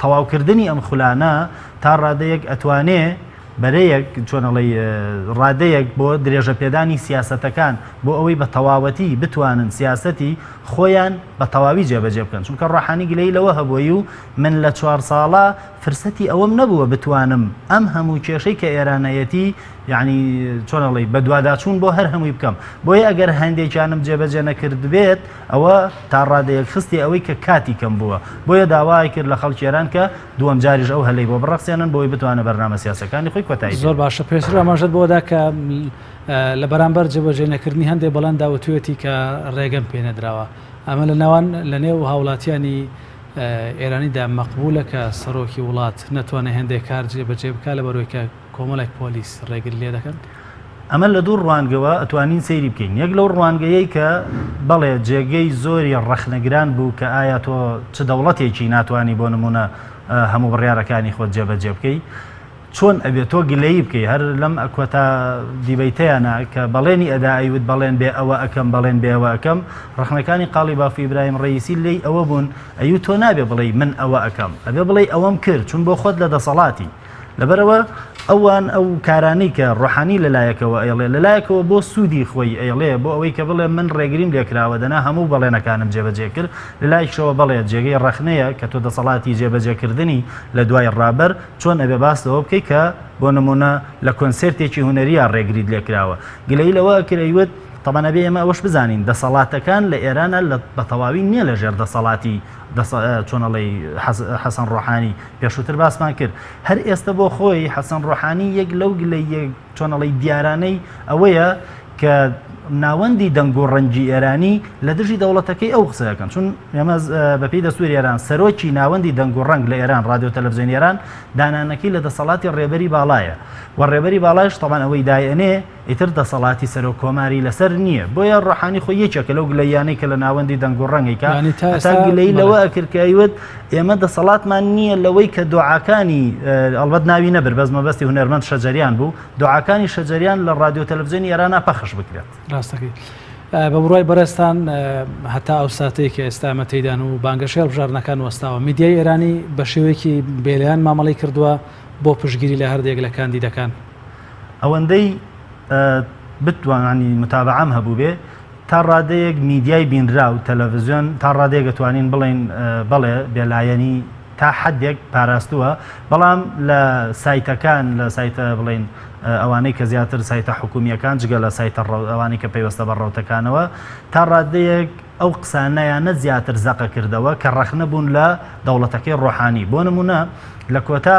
تەواوکردنی ئەم خولانە تا ڕادەیەک ئەتوانێ بەرەیەک چۆنەڵی ڕادەیەک بۆ درێژە پێدانی سیاسەتەکان بۆ ئەوەی بە تەواوەتی بتوانن سیاسەتی خۆیان بە تەواوی جێبەجێ بکەن چونکە ڕۆحانی گلەی لەوە هەبووی و من لە 4 ساڵە فرسەتی ئەوەم نەبووە بتوانم ئەم هەموو کێشەی کە ئێرانەتی یعنی چۆنەڵی بە دوواداچوون بۆ هەر هەمووی بکەم بۆیە ئەگەر هەندێکیانم جێبەجێ نەکرد بێت ئەوە تا ڕادەیەک خستی ئەوەی کە کاتی کەم بووە بۆیە داوای کرد لە خەڵکی ئێران کە دووەم جاریش ئەو هەلەی بۆ بڕەخسێنن بۆی بتوانە بەرنامە سیاسەکانی خۆی کۆتایی زۆر باشە پێشتر ئاماژەت بۆدا کە لە بەرامبەر جێبەجێ نەکردنی هەندێک بەڵند داوەتوێتی کە ڕێگەم پێ نەدراوە ئەمە لە ناوان لە نێو هاوڵاتیانی ئێرانیدا مەقبولە کە سەرۆکی وڵات نەتوانێت هەندێک کار جێبەجێ بکە لە بەرەوەی کە کۆمەڵێک پۆلیس ڕێگر لێ دەکەن ئەمە لە دوو ڕوانگەوە ئەتوانین سەیری بکەین یەک لەو ڕوانگەیەی کە بەڵێ جێگەی زۆری ڕەخنەگران بوو کە ئایا تۆ چ دەوڵەتێکی ناتوانانی بۆ نمونە هەموو بڕیارەکانی خۆت جێبەجێ بکەی چۆن ئەبێت تۆ گلەیی بکەی هەر لەم ئەکوەتا دیبەیتیانە کە بەڵێنی ئەدایوت بەڵێن بێ ئەوە ئەەکەم بەڵێن بێ ئەوە ئەەکەم ڕخنەکانی قاڵی بافی ئیبراهیم ڕەیسی لێی ئەوە بوون ئەیوت تۆ نابێ بڵێ من ئەوە ئەەکەم ئەبێ بڵێ ئەوەم کرد چون بۆ خۆت لە دەسەڵاتی لەبەرەوە ئەوان ئەو کارانەی کە ڕۆحانی لەلایەکەوە ئەیڵێ لەلایەکەوە بۆ سوودی خۆی ئەیڵێ بۆ ئەوەی کە بڵێ من ڕێگریم لێکراوە دەنا هەموو بەڵێنەکانم جێبەجێ کرد لەلایەکشەوە بڵێ جێگەی ڕەخنەیە کە تۆ دەسەڵاتی جێبەجێکردنی لە دوای ڕابەر چۆن ئەبێ باستەوە بکەی کە بۆ نمونە لە کۆنسرتێکی هوەریە ڕێگریت لێکراوە گلەی لەوە کرەیوت طبعا ئەبێ ئێمە ئەوەش بزانین دەسەڵاتەکان لە ئێرانە بە تەواوی نییە لە ژێر دەسەڵاتی چۆنەڵی حەسەن ڕۆحانی پێشووتر باسمان کرد هەر ئێستا بۆ خۆی حەسەن ڕۆحانی یەک لەو گلەی چۆنەڵی دیارانەی ئەوەیە کە ناوەندی دەنگ و ڕەنجی ئێرانی لە دژی دەوڵەتەکەی ئەو قسەکەن چون ئێمە بەپێی دەستوری ئێران سەرۆکی ناوەندی دەنگ و ڕەنگ لە ئێران رادیۆ تەلەڤیزیۆن ئێران دانانەکەی لە دەسەڵاتی ڕێبەری باڵایە و ڕێبەری باڵایش تەمان ئەوەی دایەنێ ئیتر دەسەڵاتی سەرۆک کۆماری لەسەر نییە بۆیە ڕۆحانی خۆی یەکێکە لەو گلەیانەی کە لە ناوەندی دەنگ و ڕەنگێکە تا گلەی لەوە ئەکردکەیوت ئێمە دەسەڵاتمان نییە لەوەی کە دوعاکانی ئەڵبەت ناوی نەبر بەس مەبەستی هونەرمەند شەجەریان بوو دوعاکانی شەجەریان لە رادیۆ تەلەڤیزیۆنی ئێرانە پەخش بکرێت ڕاستەکەی بە بڕای بەڕێستان هەتا ئەو ساتەی کە ئێستا ئەمە تێدان و بانگەشەی هەڵبژاردنەکان وەستاوە میدیای ئێرانی بە شێوەیەکی بێلەیان مامەڵەی کردووە بۆ پشتگیری لە هەردێک لە کاندیدەکان ئەوەندەی بتوانانی متابعەم هەبوو بێ تا ڕادەیەک میدیای بینرا و تەلەڤیزیۆن تا ڕادەیەک دەتوانین بڵێن بڵێ بێلایەنی تا حدێک پاراستووە بەڵام لە سایتەکان لە سایتە بڵێن ئەوانەی کە زیاتر سایتە حکومیەکان جگە لە سایتە ئەوانی کە پێوەستە بە ڕەوتەکانەوە تا ڕادەیەک ئەو قسانەیانە زیاتر زەقە کردەوە کە ڕەخنە بوون لە دەوڵەتەکەی ڕۆحانی بۆ نمونە لە کۆتا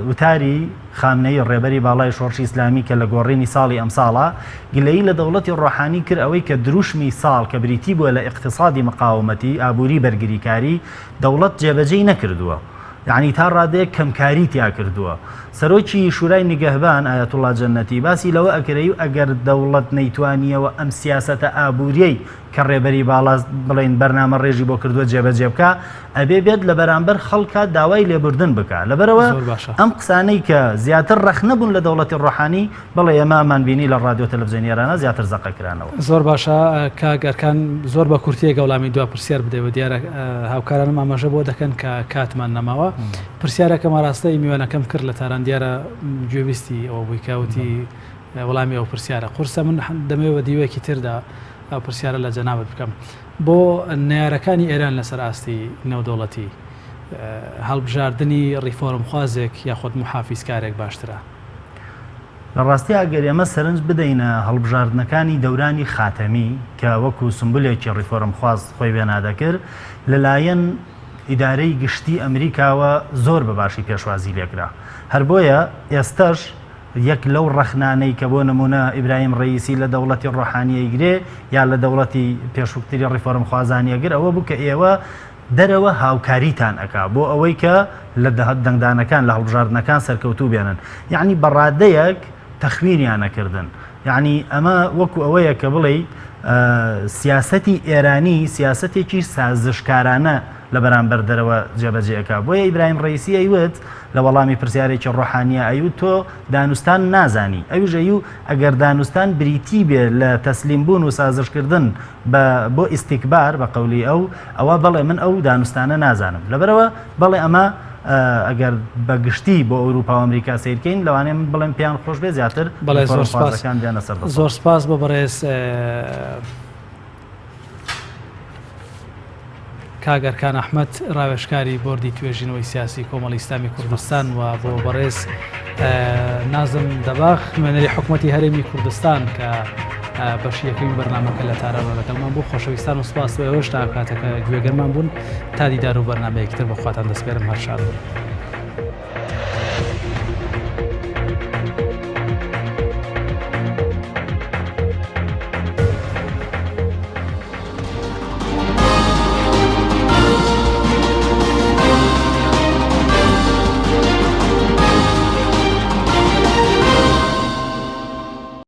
وتاری خامنەی ڕێبەری باڵای شۆڕشی ئیسلامی کە لە گۆڕینی ساڵی ئەم ساڵە گلەیی لە دەوڵەتی ڕۆحانی کرد ئەوەی کە دروشمی ساڵ کە بریتی بووە لە اقتصادی مقاومەتی ئابووری بەرگریکاری دەوڵەت جێبەجێی نەکردووە یعنی تا ڕادەیەک کەمکاری تیا کردووە سەرۆکی شورای نیگەهبان ئایەتوڵا جەنەتی باسی لەوە ئەکرێ و ئەگەر دەوڵەت نەیتوانیەوە ئەم سیاسەتە ئابووریەی کە ڕێبەری باڵا بڵێن بەرنامە ڕێژی بۆ کردووە جێبەجێ بکە ئەبێ بێت لە بەرامبەر خەڵکە داوای لێبوردن بکە لەبەرەوە ئەم قسانەی کە زیاتر ڕەخنە بوون لە دەوڵەتی ڕۆحانی بڵێ ئێمەمان بینی لە رادیۆ تەلەڤیزیۆنی ئێرانە زیاتر زەقەکرانەوە زۆر باشە کاگەرکان زۆر بە کورتیە گەوڵامی دوا پرسیار بدەوە دیارە هاوکارانم ئاماژە بۆ دەکەن کە کاتمان نەماوە پرسیارەکەم ڕاستەی میوانەکەم کرد لە تاران دیارە گوێویستی ئەوە بووی کاوتی وەڵامی ئەو پرسیارە قورسە من دەمەوێت دیوەیەکی تردا ئەو پرسیارە لە جەنابەت بکەم بۆ نەیارەکانی ئێران لەسەر ئاستی نێودەوڵەتی هەڵبژاردننی ڕیفۆرم خوازێک یاخود محافیزکارێک باشترە لە ڕاستی ئەگەر ئێمە سەرنج بدەینە هەڵبژاردنەکانی دەورانی خاتەمی کە وەکو سمبولێکی ڕیفۆرم خواز خۆی بێنادەکرد لەلایەن ئیدارەی گشتی ئەمریکاوە زۆر بەباشی پێشوازی لێکرا هەر بۆیە ئێستش یەک لەو ڕەخنانەی کە بۆ نمونە ئیبراهیم ڕەیسی لە دەوڵەتی ڕۆحانیەیگرێ یا لە دەوڵەتی پێشووتری ڕیفۆرم خوازانیەگر ئەوە بوو کە ئێوە دەرەوە هاوکاریتان ئەکا بۆ ئەوەی کە لە دەنگدانەکان لە هەڵبژاردنەکان سەرکەوتوو بێنن یعنی بەڕادەیەک تەخوینیانەکردن یعنی ئەمە وەکو ئەوەیە کە بڵێ سیاسەتی ئێرانی سیاسەتێکی سازشکارانە لە بەرامبەر دەرەوە جێبەجێەکە بۆیە ئیبراهیم ڕەیسی ئەیوت لە وەڵامی پرسیارێکی ڕۆحانیە ئەیوت تۆ دانوستان نازانی ئەوژەیو ئەگەر دانوستان بریتی بێ لە تەسلیم بوون و سازشکردن بۆ ئیستیکبار بە قەولی ئەوە بەڵێ من ئەو دانوستانە نازانم لەبەرەوە بەڵێ ئەمە ئەگەر بەگشتی بۆ ئەوروپا و ئەمریکا سیرکەین لەوانێ من بڵێم پیان خۆش بێ زیاتر زۆر سپاس بە بەڕێز کاگەرکان ئەحمەد ڕاوێژکاری بۆردی توێژینەوەی سیاسی کۆمەڵی ئیسلامی کوردستان و بۆ بەڕێز نازم دەباخ نوێنەری حکوومەتی هەرێمی کوردستان کە بەشیەکەی بەرنامەکە لە تارەوە لەگەڵمان بوو خۆشەویستان و سپاس بە ئێوەش تا کاتەکە گوێگەرمان بوون تا دیدار و بەرنامەیەکتر بەخواتان دەسپێرم هەر شاد بوون.